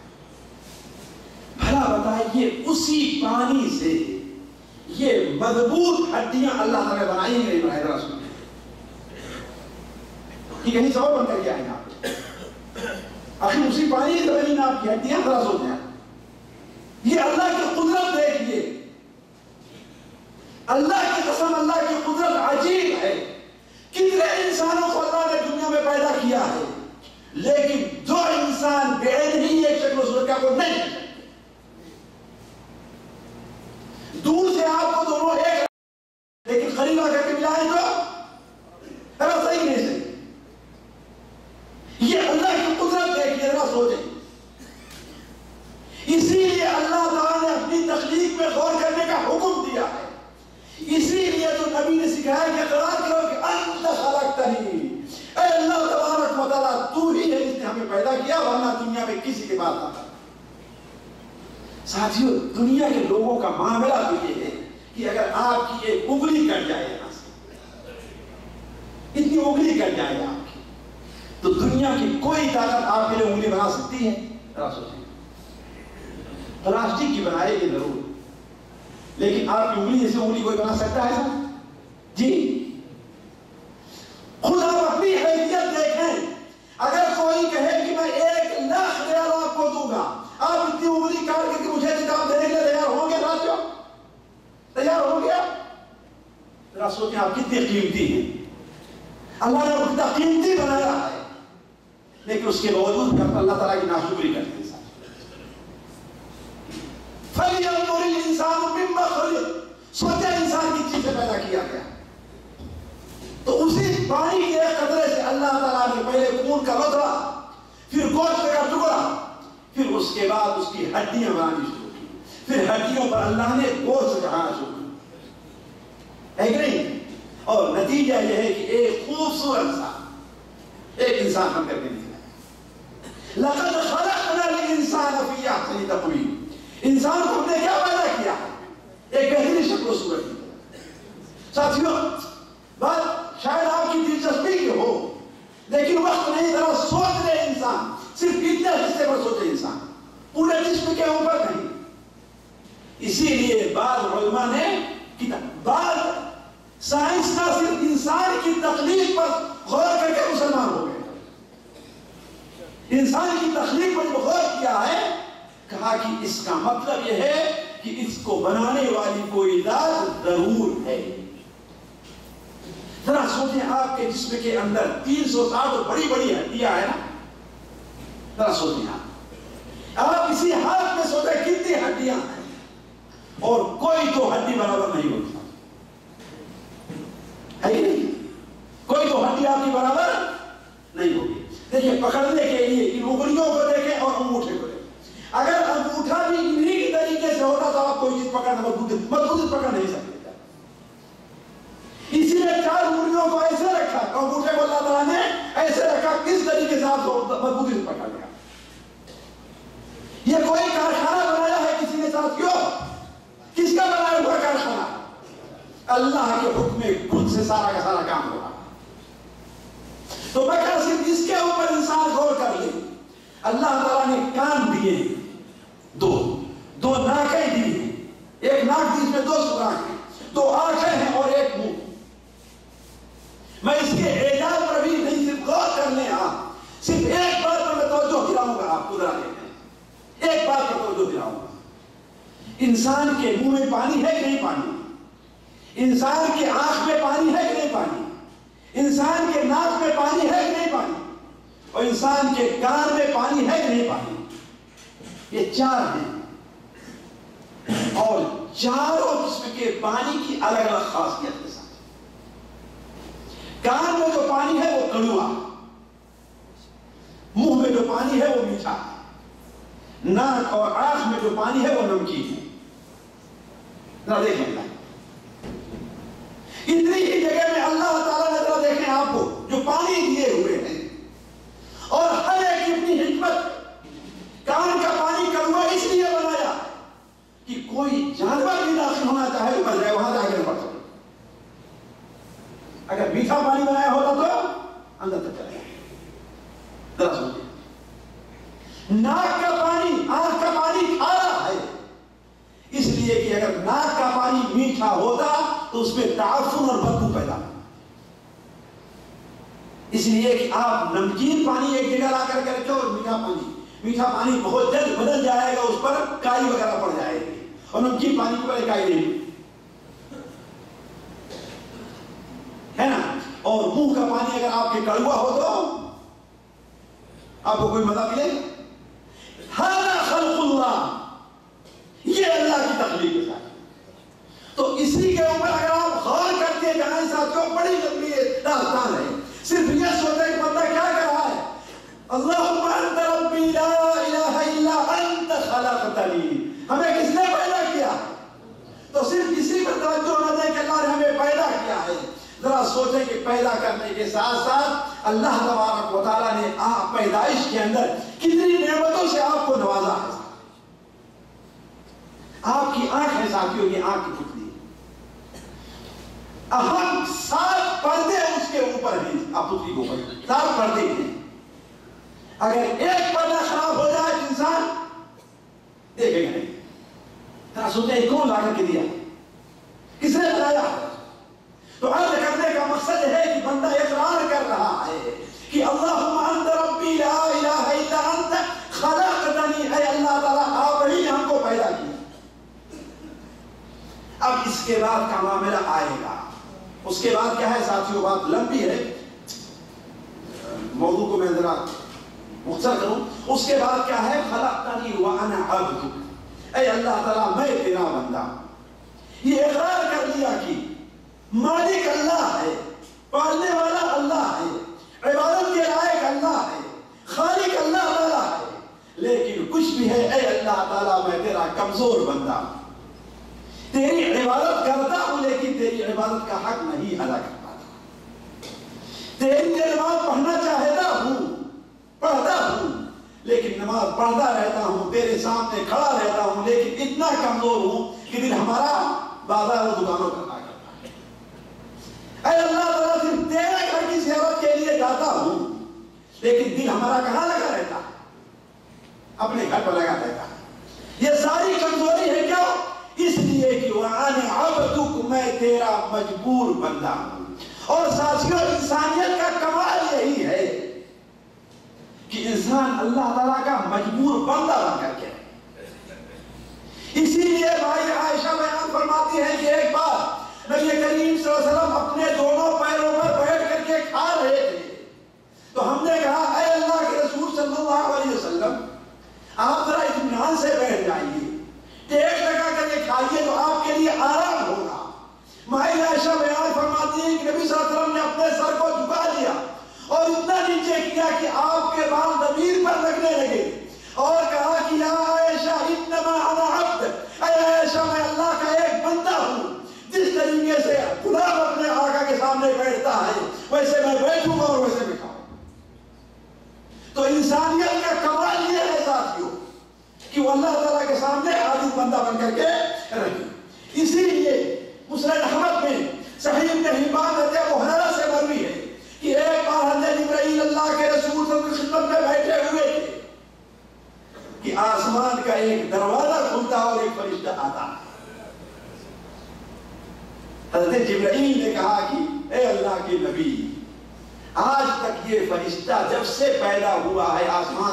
بھلا بتائیے اسی پانی سے یہ مضبوط ہڈیاں اللہ تعالیٰ نے بنائی نہیں بنائی؟ ذرا سنیں کہ کہیں سب بن کر کے آئیں آپ، آخر اسی پانی سے بنی آپ کی ہڈیاں۔ ذرا سوچیں، یہ اللہ کی قدرت دیکھیے، اللہ کی قسم اللہ کی قدرت عجیب ہے۔ کتنے انسانوں کو اللہ نے دنیا میں پیدا کیا ہے، لیکن جو انسان بے عین ہی ایک شکل و صورت کو نہیں ہے، دور سے آپ کو دونوں ایک لیکن قریب آ کر کے ملائیں تو صحیح نہیں صحیح۔ یہ اللہ کی قدرت دیکھیے، ذرا سوچیں۔ اسی لیے اللہ تعالیٰ نے اپنی تخلیق میں غور کرنے کا حکم دیا ہے، اسی لیے تو نبی نے سکھایا کہ اقرار کرو کہ انت خلقتنی، اے اللہ تبارک و تعالیٰ تو ہی ہے جس نے ہمیں پیدا کیا، ورنہ دنیا میں کسی کے بات نہ تھا۔ ساتھیو دنیا کے لوگوں کا معاملہ تو یہ ہے کہ اگر آپ کی ایک انگلی کٹ جائے یہاں سے، اتنی انگلی کٹ جائے آپ کی، تو دنیا کی کوئی طاقت آپ کے لیے انگلی بنا سکتی ہے؟ ذرا سوچیں، پلاسٹک کی بنائے گی ضرور، لیکن آپ کی انگلی جیسے انگلی کوئی بنا سکتا ہے سر؟ جی خود آپ اپنی حیثیت دیکھیں، اگر کوئی کہے کہ میں 1,00,000 ریال آپ کو دوں گا، آپ اتنی انگلی کاٹ کر کے مجھے کتاب دینے کے لیے تیار ہوں گے؟ ساتھیوں تیار ہوں گے آپ؟ ذرا سوچیں آپ کتنی قیمتی ہیں، اللہ نے کتنا قیمتی بنایا ہے، لیکن اس کے باوجود اللہ تعالیٰ کی ناشکری کرتے ہیں۔ فَلْيَنظُرِ الْإِنسَانُ مِمَّا خُلِقَ، سوچے انسان کی چیز سے پیدا کیا گیا، تو اسی پانی کے قطرے سے اللہ تعالیٰ نے پہلے خون کا قطرہ، پھر گوشت کا ٹکڑا، پھر اس کے بعد اس کی ہڈیاں بنانی شروع کی، پھر ہڈیوں پر اللہ نے گوشت چڑھانا شروع کیا، ہے کہ نہیں؟ اور نتیجہ یہ ہے کہ ایک خوبصورت سا ایک انسان بن کر کے نکلا۔ لَقَدْ خَلَقْنَا الْإِنسَانَ فِي أَحْسَنِ تَقْوِيمٍ، انسان کو ہم نے کیا پیدا کیا؟ ایک بہترین شکل و صورت کی۔ ساتھیوں بات شاید آپ کی دلچسپی کی ہو، لیکن وقت نہیں، ذرا سوچ لے انسان، صرف اتنے حصے پر سوچے انسان، پورے جسم کے اوپر نہیں۔ اسی لیے بعض علماء نے بعض سائنس کا صرف انسان کی تخلیق پر غور کر کے مسلمان ہو گئے، انسان کی تخلیق پر جو غور کیا ہے، کہا کہ اس کا مطلب یہ ہے کہ اس کو بنانے والی کوئی ذات ضرور ہے۔ ذرا سوچیں آپ کے جسم کے اندر 360 بڑی بڑی ہڈیاں ہیں نا، ذرا سوچیں آپ اسی ہاتھ میں سوچیں کتنی ہڈیاں ہیں، اور کوئی تو ہڈی برابر نہیں ہوتی۔ کے ساتھ مضبوطی سے پکڑ لیا. یہ کوئی کارخانہ بنایا ہے کسی نے ساتھیوں؟ کس کا بنایا ہوا کارخانہ؟ اللہ کے حکم خود سے سارا کا سارا کام ہوگا. تو مگر صرف اس کے اوپر انسان غور کر لے. اللہ تعالیٰ نے کان دیے دو ناکیں دی ہیں. ایک ناک دی، اس میں 2 سوراخ ہیں، 2 آنکھیں ہیں اور ایک منہ. میں اس کے اعجاز پر بھی نہیں صرف غور کرنے صرف ایک بات پر میں توجہ دلاؤں گا. آپ خدا دیکھیں، ایک بات پر توجہ دلاؤں گا. انسان کے منہ میں پانی ہے کہ نہیں پانی؟ انسان کی آنکھ میں پانی ہے کہ نہیں پانی؟ انسان کے ناک میں پانی ہے کہ نہیں پانی؟ اور انسان کے کان میں پانی ہے کہ نہیں پانی؟ یہ 4 ہیں اور چاروں قسم کے پانی کی الگ الگ خاصیت کے ساتھ. کان میں جو پانی ہے وہ کڑوا، منہ میں جو پانی ہے وہ میٹھا، ناک اور آنکھ میں جو پانی ہے وہ نمکین ہے. ذرا دیکھیں اتنی ہی جگہ میں اللہ تعالیٰ نے ذرا دیکھیں آپ کو جو پانی دیے ہوئے ہیں اور ہر ایک کی اپنی حکمت. کان کا پانی کڑوا اس لیے بنایا کہ کوئی جانور بھی داخل ہونا چاہے اوپر جائے وہاں جا کے پڑ سکے. اگر میٹھا پانی بنایا ہوتا تو اندر تک چلے گا. ذرا سوچیں، ناک کا پانی آنکھ کا پانی کھارا ہے اس لیے کہ اگر ناک کا پانی میٹھا ہوتا تو اس میں تعفن اور بدبو پیدا ہوتا. اس لیے کہ آپ نمکین پانی ایک جگہ لا کر رکھو اور میٹھا پانی بہت جلد بدل جائے گا، اس پر کائی وغیرہ پڑ جائے گی، اور نمکین پانی کے اوپر کائی نہیں ہے نا. اور منہ کا پانی اگر آپ کے کڑوا ہو تو آپ کو کوئی مزہ ملے. ہذا خلق اللہ، یہ اللہ کی تخلیق ہے. تو اسی کے اوپر اگر آپ غور کرتے جائیں ساتھیوں، بڑی لمبی داستان ہے. صرف یہ سوچیں کہ بندہ کیا کر رہا ہے. اللہم انت ربی لا الہ الا انت خلقتنی، ہمیں کس نے پیدا کیا؟ تو صرف اسی پر توجہ نہ دیں کہ اللہ نے ہمیں پیدا کیا ہے. ذرا سوچیں کہ پیدا کرنے کے ساتھ ساتھ اللہ تبارک و تعالیٰ نے پیدائش کے اندر کتنی نعمتوں سے آپ کو نوازا ہے. آپ کی آنکھ ہے ساتھیوں، یہ آنکھ کی پتلی اہم 7 پردے اس کے اوپر ہیں. آپ پتلی کے اوپر 7 پردے ہیں. اگر ایک پردہ خراب ہو جائے تو انسان دیکھے گا نہیں. ذرا سوچیں کون لا کر کے دیا، کس نے بنایا؟ تو عرض کرنے کا مقصد ہے کہ بندہ اقرار کر رہا ہے کہ اللہم انت ربی لا الہ الا انت خلقتنی، اے اللہ تعالیٰ آپ ہی ہم کو پیدا کیا. اب اس کے بعد کا معاملہ آئے گا. اس کے بعد کیا ہے ساتھیوں؟ بات لمبی ہے، موضوع کو میں ذرا مختصر کروں. اس کے بعد کیا ہے؟ خلقتنی وانا عبدک، اے اللہ تعالیٰ میں تیرا بندہ. یہ اقرار کر لیا کہ مالک اللہ ہے، پالنے والا اللہ ہے، عبادت کے لائق اللہ ہے، خالق اللہ تعالیٰ ہے. لیکن کچھ بھی ہے اے اللہ تعالیٰ میں تیرا کمزور بندہ، تیری عبادت کرتا ہوں لیکن تیری عبادت کا حق نہیں ادا کر پاتا. تیری نماز پڑھنا چاہتا ہوں، پڑھتا ہوں، لیکن نماز پڑھتا رہتا ہوں، تیرے سامنے کھڑا رہتا ہوں، لیکن اتنا کمزور ہوں کہ دل ہمارا بازار و دکانوں کا کام کرتا ہے. اے اللہ تعالیٰ صرف تیرے گھر کی زیارت کے لیے جاتا ہوں، لیکن دل ہمارا کہاں لگا رہتا ہے؟ اپنے گھر پر لگا رہتا ہے. یہ ساری کمزوری ہے کیا؟ اس لیے کہ وَأَنَا عَبْدُكَ، میں تیرا مجبور بندہ ہوں. اور ساتھیوں انسانیت کا کمال یہی ہے کہ انسان اللہ تعالیٰ کا مجبور بندہ بن کر کے. اسی لیے بھائی عائشہ بیان فرماتی ہے کہ ایک بار نبی کریم صلی اللہ علیہ وسلم اپنے دونوں پیروں پر بیٹھ کر کے کھا رہے تھے. تو ہم نے کہا اے اللہ کے رسول صلی اللہ علیہ وسلم آپ ذرا اطمینان سے بیٹھ جائیے، ٹیک لگا کر کے کھائیے تو آپ کے لیے آرام ہوگا. مائی عائشہ بیان فرماتی ہے کہ نبی صلی اللہ علیہ وسلم نے اپنے سر کو جھکا لیا اور اتنا نیچے کیا کہ آپ کے بال ضمیر پر لگنے لگے اور کہا کہ یا عائشہ انما انا عبد، اے عائشہ میں اللہ کا ایک بندہ ہوں. جس طریقے سے غلام اپنے آقا کے سامنے بیٹھتا ہے ویسے میں بیٹھوں گا اور ویسے بٹھاؤں. حضرت جبرائیل نے کہا کہ اے اللہ کے نبی، آج تک یہ فرشتہ جب سے پیدا ہوا ہے، آسمان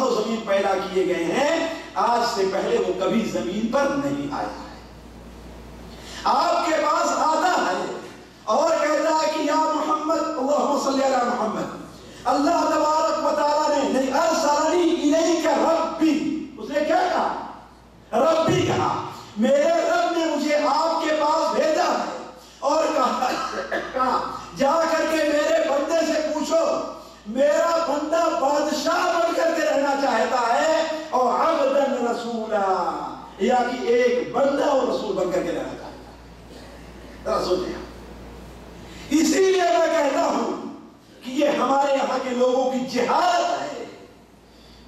و زمین پیدا کیے گئے ہیں، آج سے پہلے وہ کبھی زمین پر نہیں آیا ہے۔ آپ کے پاس آتا ہے اور کہتا ہے کہ یا محمد، اللہم صلی علی محمد، اللہ تبارک و تعالیٰ نے نہیں ارسلنی الیک ربی، اس نے کیا کہا؟ ربی کہا، میرے رب نے مجھے آپ کے پاس بھیجا ہے اور کہا جا کر کے میرے بندے سے پوچھو، میرا بندہ بادشاہ بن کر کے رہنا چاہتا ہے اور عبدن رسولا، یا کہ ایک بندہ اور رسول بن کر کے رہنا چاہتا ہے۔ ذرا سوچیں، اسی لیے میں کہتا ہوں کہ یہ ہمارے یہاں کے لوگوں کی جہالت ہے،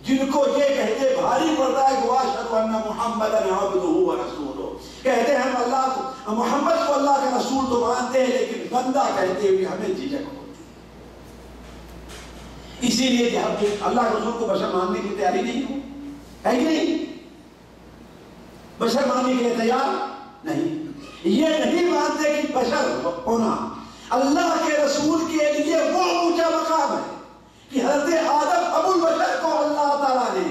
جن کو یہ کہتے بھاری پڑتا ہے کہ واشہد ان محمدًا عبدہ ورسولہ، کہتے ہیں ہم اللہ کو، محمد کو اللہ کا رسول تو مانتے ہیں لیکن بندہ کہتے ہوئے ہمیں جھجک ہوتی ہے۔ اسی لیے کہ ہم اللہ کے رسول کو بشر ماننے کی تیاری نہیں ہو، ہے کہ نہیں؟ بشر ماننے کے لیے تیار نہیں، یہ نہیں مانتے کہ بشر ہونا اللہ کے رسول کے لیے وہ اونچا مقام ہے کہ حضرت آدم ابو البشر کو اللہ تعالیٰ نے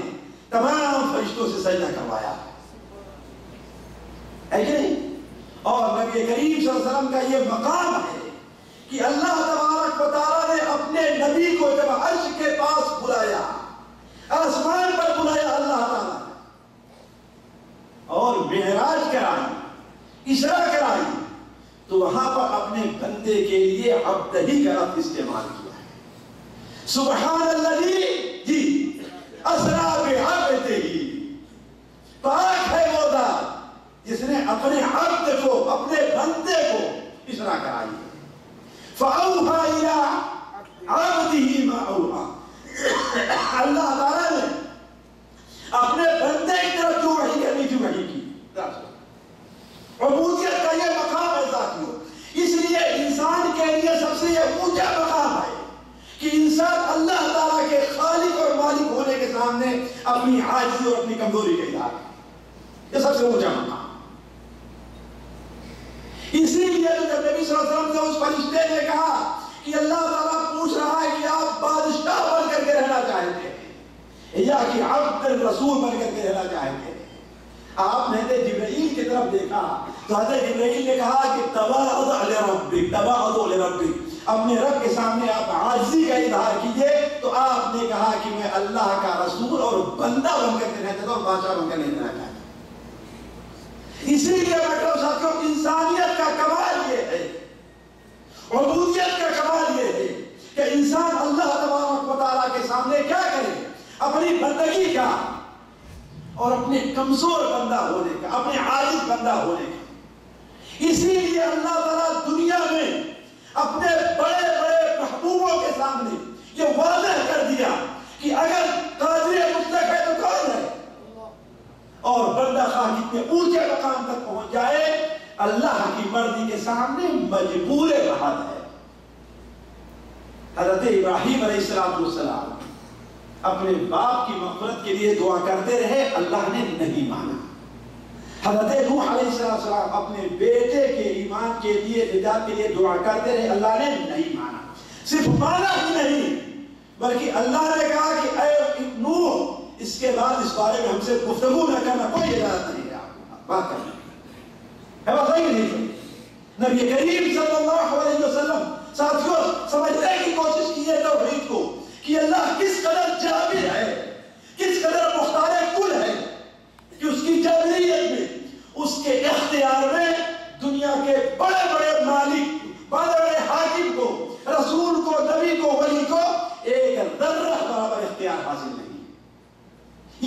تمام فرشتوں سے سجدہ کروایا ہے کہ نہیں؟ اور نبی کریم صلی اللہ علیہ وسلم کا یہ مقام ہے کہ اللہ تبارک و تعالیٰ نے اپنے نبی کو جب عرش کے پاس بلایا، آسمان پر بلایا اللہ تعالیٰ نے، اور معراج کرائی، اسراء کرائی، تو وہاں پر اپنے بندے کے لیے عبد ہی کا لفظ استعمال کیا ہے۔ سبحان الذی جی اسری بعبدہ، پاک ہے وہ ذات جس نے اپنے عبد کو، اپنے بندے کو اسراء کرائی ہے۔ فأوحى إلى عبده ما أوحى، اللہ تعالیٰ نے اپنے بندے کی طرف جو وحی کرنی تھی وحی کی۔ عبودیت کا یہ مقام ہے ساتھیوں، اس لیے انسان کے لیے سب سے یہ اونچا مقام ہے کہ انسان اللہ تعالیٰ کے خالق اور مالک ہونے کے سامنے اپنی عاجزی اور اپنی کمزوری کا اظہار ہے، یہ سب سے اونچا مقام۔ اسی لیے تو جب نبی صلی اللہ علیہ وسلم سے اس فرشتے نے کہا کہ اللہ تعالیٰ پوچھ رہا ہے کہ آپ بادشاہ بن کر کے رہنا چاہتے ہیں یا کہ عبد رسول بن کر کے رہنا چاہتے ہیں، آپ نے حضرت جبرائیل کی طرف دیکھا تو حضرت جبرائیل نے کہا کہ تواضع لربک، تواضع لربک، اپنے رب کے سامنے آپ عاجزی کا اظہار کیجئے۔ تو آپ نے کہا کہ میں اللہ کا رسول اور بندہ بن کر کے رہنا چاہتا ہوں، بادشاہ بن کر نہیں رہنا چاہتا۔ اسی لیے مطلب ساتھیوں انسانیت کا کمال یہ ہے، عبودیت کا کمال یہ ہے کہ انسان اللہ تبارک و تعالیٰ کے سامنے کیا کرے، اپنی بندگی کا اور اپنے کمزور بندہ ہونے کا، اپنے عاجز بندہ ہونے کا۔ اسی لیے اللہ تعالیٰ دنیا میں اپنے بڑے بڑے محبوبوں کے سامنے یہ واضح کر دیا کہ اگر قادر مطلق ہے تو کون ہے، اور بندہ خواہ کتنے اونچے مقام تک پہنچ جائے اللہ کی مرضی کے سامنے مجبور محض ہے۔ حضرت ابراہیم علیہ السلام اپنے باپ کی مغفرت کے لیے دعا کرتے رہے، اللہ نے نہیں مانا۔ حضرت نوح علیہ السلام اپنے بیٹے کے ایمان کے لیے، نجات کے لیے دعا کرتے رہے، اللہ نے نہیں مانا۔ صرف مانا ہی نہیں بلکہ اللہ نے کہا کہ اے نوح اس کے بعد اس بارے میں ہم سے گفتگو نہ کرنا، کوئی اجازت نہیں ہے آپ بات کرنا ہے، بات صحیح نہیں۔ نبی کریم صلی اللہ علیہ وسلم ساتھیوں سمجھنے کی کوشش کی ہے توحید کو کہ اللہ کس قدر جابر ہے، کس قدر مختار کل ہے کہ اس کی جابریت میں، اس کے اختیار میں دنیا کے بڑے بڑے مالک، بڑے بڑے حاکم کو، رسول کو، نبی کو، ولی کو ایک ذرہ برابر اختیار حاصل نہیں۔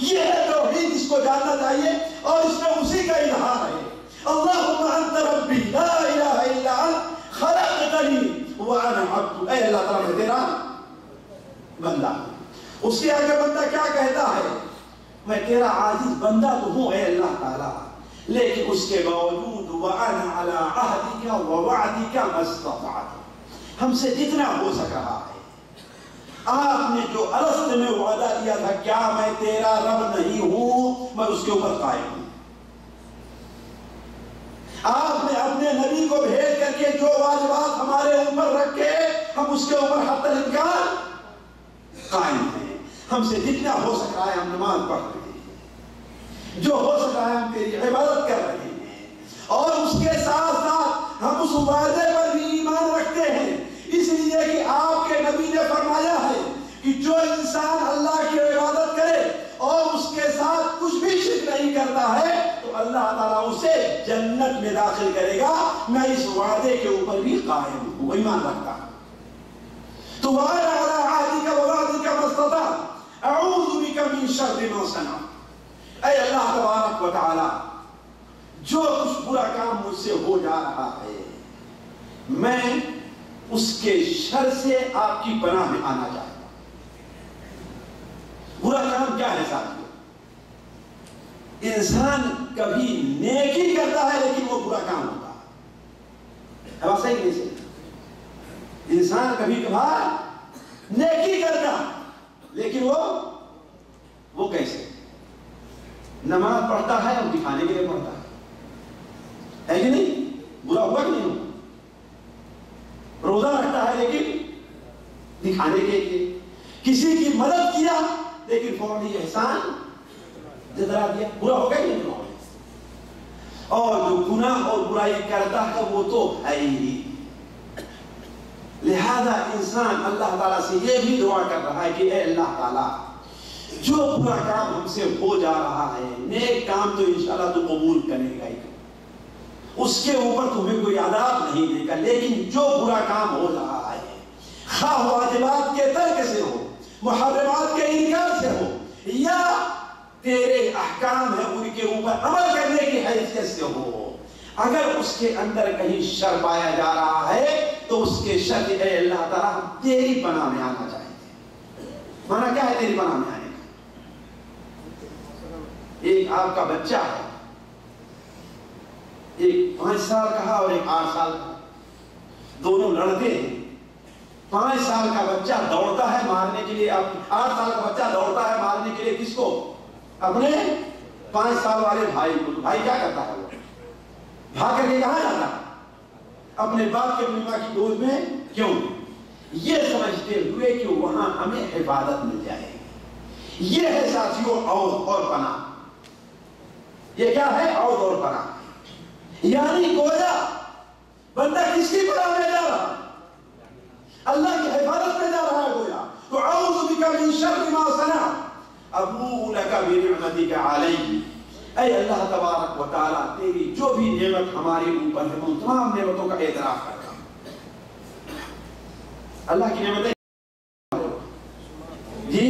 یہ ہے توحید، اس کو جاننا چاہیے اور اس میں اسی کا اظہار ہے۔ اللہم انت ربی لا الہ الا انت خلقتنی وانا عبد، اے اللہ تعالیٰ میں تیرا بندہ۔ اس کے آگے بندہ کیا کہتا ہے؟ میں تیرا عاجز بندہ تو ہوں اے اللہ تعالیٰ، لیکن اس کے باوجود وانا علی عہدک ووعدک ما استطعت، ہم سے جتنا ہو سک رہا ہے۔ آپ نے جو الست میں وعدہ دیا تھا کیا میں تیرا رب نہیں ہوں، میں اس کے اوپر قائم ہوں۔ آپ نے اپنے جو واجبات ہمارے اوپر رکھے ہم اس کے اوپر حتی الامکان قائم ہیں. ہم سے جتنا ہو سکتا ہے ہم نماز پڑھ رہے ہیں, جو ہو سکتا ہے ہم تیری عبادت کر رہے ہیں, اور اس کے ساتھ ساتھ ہم اس وعدے پر بھی ایمان رکھتے ہیں, اس لیے کہ آپ کے نبی نے فرمایا ہے کہ جو انسان اللہ کی عبادت کرے اور اس کے ساتھ کچھ بھی شرک نہیں کرتا ہے تو اللہ تعالیٰ اسے جنت میں داخل کرے گا. میں اس وعدے کے اوپر بھی قائم ہوں, ایمان رکھتا ہوں. تو وَعَلَى عَهْدِكَ وَوَعْدِكَ مَا اسْتَطَعْتُ أَعُوذُ بِكَ مِنْ شَرِّ مَا صَنَعْتُ. اے اللہ تبارک و تعالی, جو کچھ برا کام مجھ سے ہو جا رہا ہے میں اس کے شر سے آپ کی پناہ میں آنا چاہتا ہوں. برا کام کیا ہے ساتھیو؟ انسان کبھی نیکی کرتا ہے لیکن وہ برا کام ہوتا ہے. اب صحیح نہیں سے انسان کبھی کبھار نیکی کرتا لیکن وہ کیسے نماز پڑھتا ہے اور دکھانے کے لیے پڑھتا ہے کہ نہیں؟ برا ہوا کہ نہیں ہوا؟ روزہ رکھتا ہے لیکن دکھانے کے لیے, کسی کی مدد کیا لیکن فوری احسان جزا دیا, برا ہو گیا نہیں برا. اور جو گناہ اور برائی کرتا ہے وہ تو ہے ہی. لہذا انسان اللہ تعالیٰ سے یہ بھی دعا کر رہا ہے کہ اے اللہ تعالیٰ جو برا کام ہم سے ہو جا رہا ہے, نیک کام تو انشاءاللہ تو قبول کرے گا ہی, اس کے اوپر تمہیں کوئی عذاب نہیں دے گا, لیکن جو برا کام ہو رہا ہے خواہ واجبات کے ترک سے ہو, محرمات کے انکار سے ہو, یا تیرے احکام ہے ان کے اوپر عمل کرنے کی حیثیت سے ہو, اگر اس کے اندر کہیں شر پایا جا رہا ہے تو اس کے شر اے اللہ تعالیٰ ہم تیری پناہ میں آنا چاہتے ہیں. مانا کیا ہے تیری پناہ میں آنے کا؟ ایک آپ کا بچہ ہے, ایک 5 سال کا اور ایک 8 سال کا, دونوں لڑتے ہیں. 5 سال کا بچہ دوڑتا ہے مارنے کے لیے, 8 سال کا بچہ دوڑتا ہے مارنے کے لیے کس کو؟ اپنے 5 سال والے بھائی کو. بھائی کیا کرتا ہے؟ وہ بھاگ کر کے کہاں جاتا ہے؟ اپنے باپ کے ماں کی گود میں. کیوں؟ یہ سمجھتے ہوئے کہ وہاں ہمیں حفاظت مل جائے گی. یہ ہے ساتھیوں عوض اور پناہ. یہ کیا ہے؟ عوض اور پناہ. یعنی گویا بندہ کس کی پناہ میں جا رہا؟ اللہ کی حفاظت میں جا رہا ہے گویا. تو اعوذ بک من شر ما صنعت ابوء لک بنعمتک علی. اے اللہ تبارک و تعالیٰ تیری جو بھی نعمت ہمارے اوپر ہے ہم تمام نعمتوں کا اعتراف کرتا ہوں. اللہ کی نعمتیں جی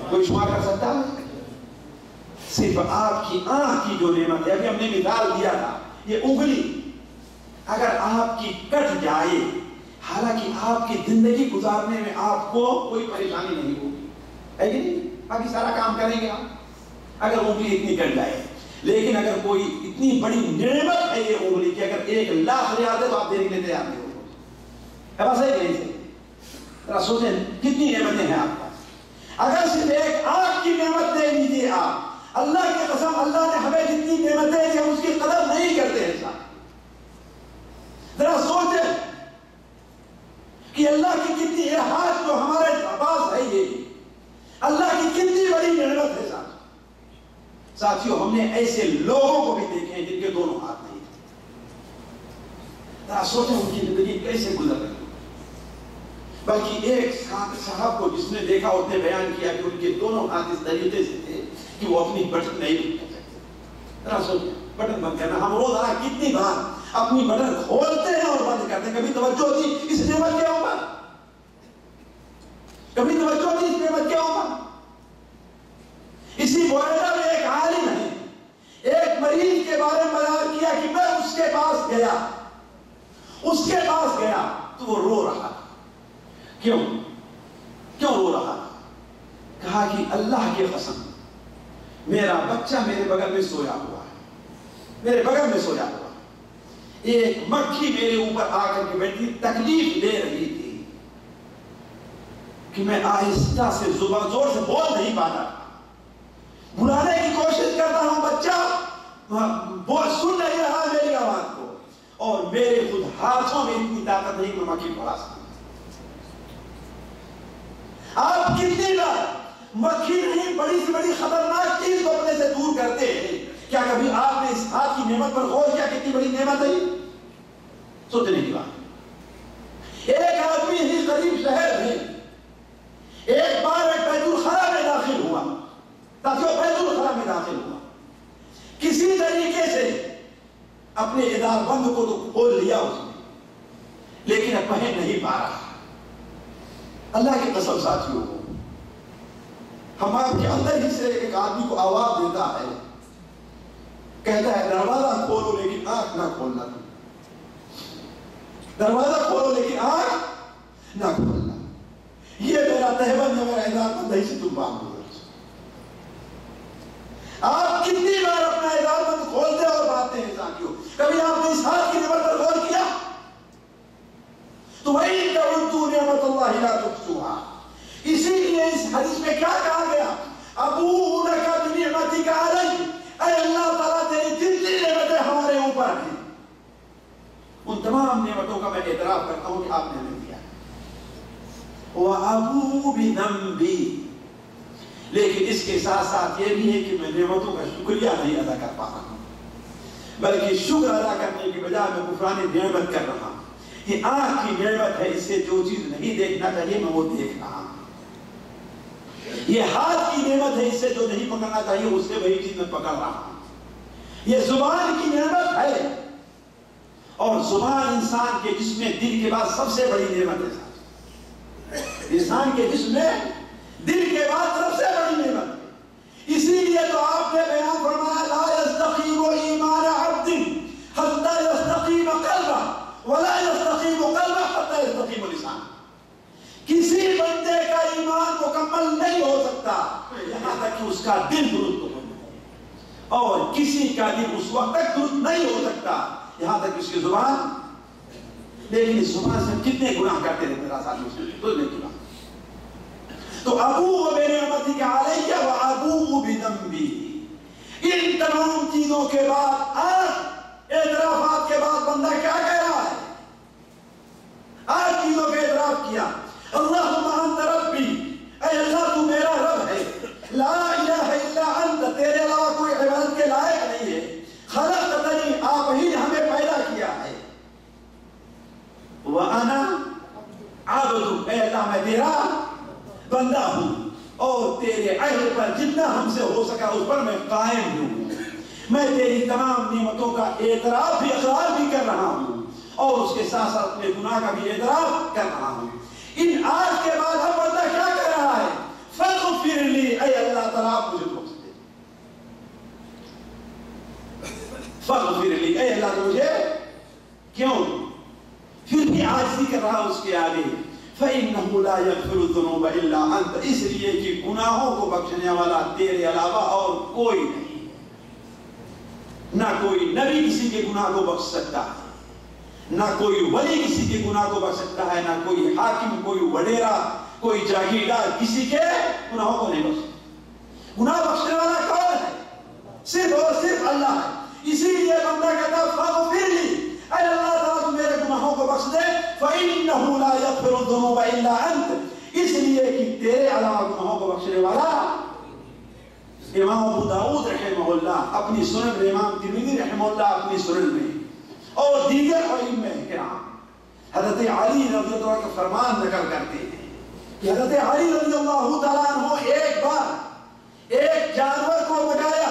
کوئی شمار کر سکتا ہے؟ صرف آپ کی آنکھ کی جو نعمت ہے, ابھی ہم نے مثال دیا تھا, یہ انگلی اگر آپ کی کٹ جائے, حالانکہ آپ کی زندگی گزارنے میں آپ کو کوئی پریشانی نہیں ہوگی, ہے کہ نہیں؟ باقی سارا کام کریں گے آپ اگر انگلی اتنی کٹ جائے. لیکن اگر کوئی اتنی بڑی نعمت ہے یہ انگلی کہ اگر 1,00,000 ریال دے تو آپ دینے کے لیے تیار نہیں ہوگے. ہے بس ہے کہ ذرا سوچیں کتنی نعمتیں ہیں آپ پاس. اگر صرف ایک آنکھ کی نعمت دے دیجیے آپ, اللہ کی قسم اللہ نے ہمیں جتنی نعمتیں ہیں کہ ہم اس کی قدر نہیں کرتے ہیں. ذرا سوچیں کہ اللہ کی کتنی احاطہ جو ہمارے پاس ہے, یہ اللہ کی کتنی بڑی نعمت ہے. ساتھیوں ہم نے ایسے لوگوں کو بھی دیکھے ہیں جن کے دونوں ہاتھ نہیں تھے. ذرا سوچیں ان کی زندگی کیسے گزر رہی. بلکہ ایک صاحب کو جس نے دیکھا اس نے بیان کیا کہ ان کے دونوں ہاتھ اس طریقے سے تھے کہ وہ اپنی بٹن نہیں کر سکتے. ذرا سوچیں بٹن بند کرنا, ہم روزانہ کتنی بار اپنی بٹن کھولتے ہیں اور بند کرتے ہیں. کبھی توجہ دی اس نعمت کے اوپر؟ کبھی توجہ دی اس نعمت کے اوپر؟ اسی بوئیڈا میں ایک عالم ہے, ایک مریض کے بارے میں بیان کیا کہ میں اس کے پاس گیا تو وہ رو رہا تھا. کیوں رو رہا تھا؟ کہا کہ اللہ کی قسم میرا بچہ میرے بغل میں سویا ہوا ہے, ایک مکھی میرے اوپر آ کر کے بیٹھی تکلیف دے رہی تھی کہ میں آہستہ سے زبان زور سے بول نہیں پاتا, بلانے کی کوشش کرتا ہوں, بچہ وہ سن نہیں رہا میری آواز کو, اور میرے خود ہاتھوں میں اتنی طاقت نہیں کہ میں مکھی پڑا سکوں. آپ کتنی بار مکھی نہیں بڑی سے بڑی خطرناک چیز کو اپنے سے دور کرتے ہیں. کیا کبھی آپ نے اس ہاتھ کی نعمت پر غور کیا کتنی بڑی نعمت ہے؟ سوچنے کی بات. ایک آدمی ہی قریب شہر میں ایک بار ایک بیت الخلا میں داخل ہوا. تاکہ وہ بیت الخلا میں داخل ہوا, کسی طریقے سے اپنے ادار بند کو تو کھول لیا اس نے, لیکن اب پہن نہیں پا رہا. اللہ کی قسم ساتھیوں, ہمارے کے اندر ہی سے ایک آدمی کو آواز دیتا ہے, کہتا ہے دروازہ کھولو لیکن آنکھ نہ کھولنا, دروازہ کھولو لیکن آنکھ نہ کھولنا. یہ میرا تہبند ہے, میرا ادار بند ہے, اسے تم باندھ دو. آپ کتنی بار اپنا ادار بند کھولتے اور باندھتے ہیں ساتھیوں. کبھی آپ نے اس ہاتھ کی نعمت پر غور کیا؟ تو وَإِن تَعُدُّوا نِعْمَتَ اللَّهِ لَا تُحْصُوهَا. اسی لیے اس حدیث میں کیا کہا گیا؟ ابوء لَكَ بِنِعْمَتِكَ عَلَيَّ. اے اللہ تعالیٰ تیری جتنی نعمتیں ہمارے اوپر ہیں ان تمام نعمتوں کا میں اعتراف کرتا ہوں کہ آپ نے ہمیں دیا. وَأَبُوء بِذَنبِي. لیکن اس کے ساتھ ساتھ یہ بھی ہے کہ میں نعمتوں کا شکریہ نہیں ادا کر پا رہا ہوں, بلکہ شکر ادا کرنے کی بجائے میں کفران نعمت کر رہا ہوں. یہ آنکھ کی نعمت ہے, اس سے جو چیز نہیں دیکھنا چاہیے میں وہ دیکھ رہا ہوں. یہ ہاتھ کی نعمت ہے, اس سے جو نہیں پکڑنا چاہیے اس سے وہی چیز میں پکڑ رہا ہوں. یہ زبان کی نعمت ہے, اور زبان انسان کے جسم میں دل کے بعد سب سے بڑی نعمت ہے. انسان کے جسم میں دل کے بعد سب سے بڑی نعمت ہے. اسی لیے تو آپ نے بیان فرمایا لا يستقيم ایمان عبد حتى يستقيم قلبه ولا يستقيم قلبه حتى يستقيم لسانه. کسی بندے کا ایمان مکمل نہیں ہو سکتا یہاں تک کہ اس کا دل درست ہو جائے, اور کسی کا دل اس وقت تک درست نہیں ہو سکتا یہاں تک اس کی زبان. لیکن اس زبان سے ہم کتنے گناہ کرتے رہتے ہیں ساتھ میں تو نہیں کی بات. تو ابوء بنعمتک علیہ وابوء بذنبی. ان تمام چیزوں کے بعد اعترافات کے بعد بندہ کیا کہہ رہا ہے؟ 8 چیزوں کا اعتراف کیا. اللہم انت ربی, اے اللہ تو میرا رب ہے. لا الہ الا انت, تیرے علاوہ کوئی عبادت کے لائق نہیں ہے. خلقتنی, آپ ہی نے ہمیں پیدا کیا ہے. وانا عبدک, اے اللہ میں تیرا بندہ ہوں, اور تیرے عہد پر جتنا ہم سے ہو سکا اس پر میں قائم ہوں. میں تیری تمام نعمتوں کا اعتراف بھی اقرار بھی کر رہا ہوں, اور اس کے ساتھ ساتھ اپنے گناہ کا بھی اعتراف کر رہا ہوں. ان آج کے بعد ہم بندہ کیا کر رہا ہے؟ فاغفر لی, اے اللہ تعالیٰ مجھے بخش دے. فاغفر لی, اے اللہ مجھے, کیوں؟ پھر بھی عاجزی کر رہا اس کے آگے. فَإِنَّهُ لَا يَغْفِرُ الذُّنُوبَ إِلَّا أَنْتَ, اس لیے کہ گناہوں کو بخشنے والا تیرے علاوہ اور کوئی نہیں. نہ کوئی نبی کسی کے گناہ کو بخش سکتا ہے, نہ کوئی ولی کسی کے گناہ کو بخش سکتا ہے, نہ کوئی حاکم, کوئی وڈیرا, کوئی جاگیردار کسی کے گناہوں کو نہیں بخش سکتا. گناہ بخشنے والا کون ہے؟ صرف اور صرف اللہ ہے. اسی لیے بندہ کہتا ہے فاغفر لی, اے اللہ تعالیٰ تو میرے گناہوں کو بخش دے. فَإِنَّهُ لَا يَغْفِرُ الذُّنُوبَ إِلَّا أَنْتَ, اس لیے کہ تیرے علاوہ گناہوں کو بخشنے والا. امام ابو داؤد رحمہ اللہ اپنی سنن, امام ترمذی رحمہ اللہ اپنی سنن میں, اور دیگر علماء کرام حضرت علی رضی اللہ عنہ کا فرمان نقل کرتے ہیں کہ حضرت علی رضی اللہ تعالیٰ عنہ ایک بار ایک جانور کو بچایا,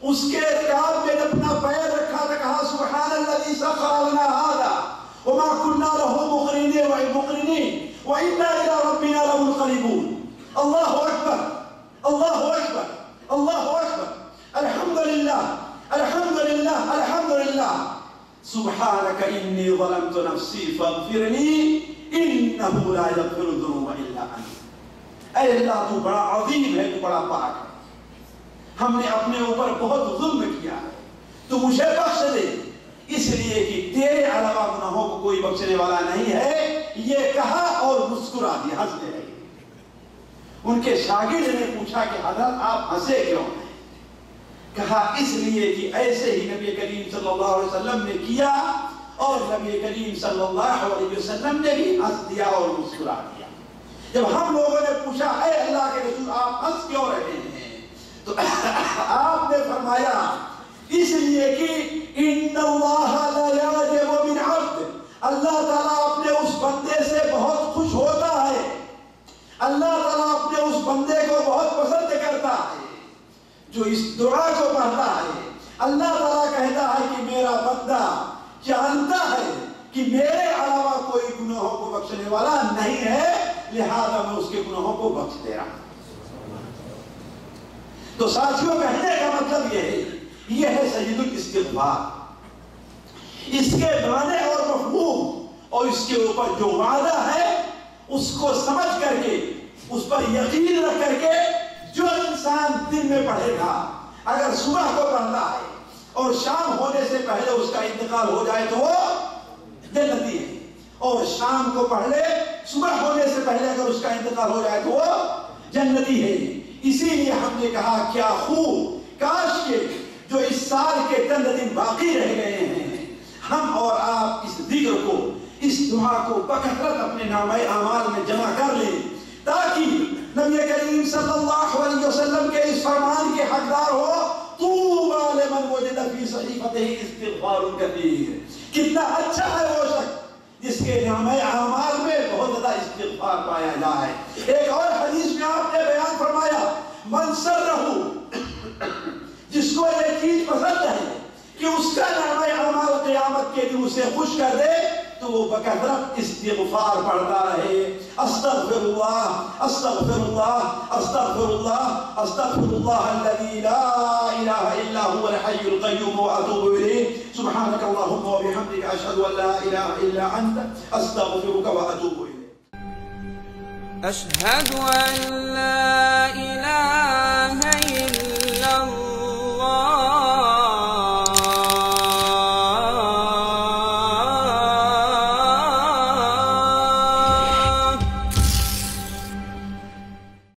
اس کے رکاب میں اپنا پیر رکھا تو کہا سبحان الذی سخر لنا ھذا وما كنا له مقرنين وإنا إلى ربنا لمنقلبون. اللہ اکبر, اللہ اکبر, اللہ اکبر, الحمد للہ, الحمد للہ, الحمد للہ. سبحانك إني ظلمت نفسي فاغفر لي إنه لا يغفر الذنوب إلا أنت. اے اللہ تو بڑا عظیم ہے, تو بڑا پاک ہے, ہم نے اپنے اوپر بہت ظلم کیا ہے, تو مجھے بخش دے, اس لیے کہ تیرے علاوہ گناہوں کو کوئی بخشنے والا نہیں ہے. یہ کہا اور مسکرا دیا, ہنسنے لگے. ان کے شاگرد نے پوچھا کہ حضرت آپ ہنسے کیوں ہیں؟ کہا اس لیے کہ ایسے ہی نبی کریم صلی اللہ علیہ وسلم نے کیا اور نبی کریم صلی اللہ علیہ وسلم نے بھی ہنس دیا اور مسکرا دیا۔ جب ہم لوگوں نے پوچھا اے اللہ کے رسول آپ ہنس کیوں رہے ہیں تو آپ نے فرمایا اس لیے کہ ان اللہ لا یعجب من عبد، اللہ تعالیٰ اپنے اس بندے سے بہت خوش ہوتا ہے، اللہ تعالیٰ اپنے اس بندے کو بہت پسند کرتا ہے جو اس دعا کو پڑھتا ہے۔ اللہ تعالیٰ کہتا ہے کہ میرا بندہ جانتا ہے کہ میرے علاوہ کوئی گناہوں کو بخشنے والا نہیں ہے، لہذا میں اس کے گناہوں کو بخش دے رہا ہوں۔ تو ساتھیوں کہنے کا مطلب یہ ہے سید الاستغفار، اس کے معنی اور مفہوم اور اس کے اوپر جو وعدہ ہے اس کو سمجھ کر کے، اس پر یقین رکھ کر کے جو انسان دن میں پڑھے گا، اگر صبح کو پڑھتا ہے اور شام ہونے سے پہلے اس کا انتقال ہو جائے تو وہ جنتی ہے، اور شام کو پڑھ لے صبح ہونے سے پہلے اگر اس کا انتقال ہو جائے تو وہ جنتی ہے۔ اسی لیے ہم نے کہا کیا خوب کاش کے جو اس سال کے چند دن باقی رہ گئے ہیں ہم اور آپ اس ذکر کو، اس دعا کو بکثرت اپنے نامۂ اعمال میں جمع کر لیں، تاکہ نبی کریم صلی اللہ علیہ وسلم کے اس فرمان کے حقدار ہو طوبی لمن وجد فی صحیفتہ استغفار کثیر۔ کتنا اچھا ہے وہ شخص جس کے نامۂ اعمال میں بہت زیادہ استغفار پایا جائے۔ ایک اور حدیث میں آپ نے بیان فرمایا من سرہ، جس کو یہ چیز پسند ہے کہ اس کا نامۂ اعمال قیامت کے دن اسے خوش کر دے تو وہ بکثرت استغفار پڑھتا رہے، استغفر اللہ استغفر اللہ استغفر اللہ استغفر اللہ الذی لا الہ الا هو الحی القیوم واتوب الیہ سبحانک اللہم وبحمدک اشہد ان لا الہ الا انت استغفرک واتوب الیک۔ اشہد ان لا الہ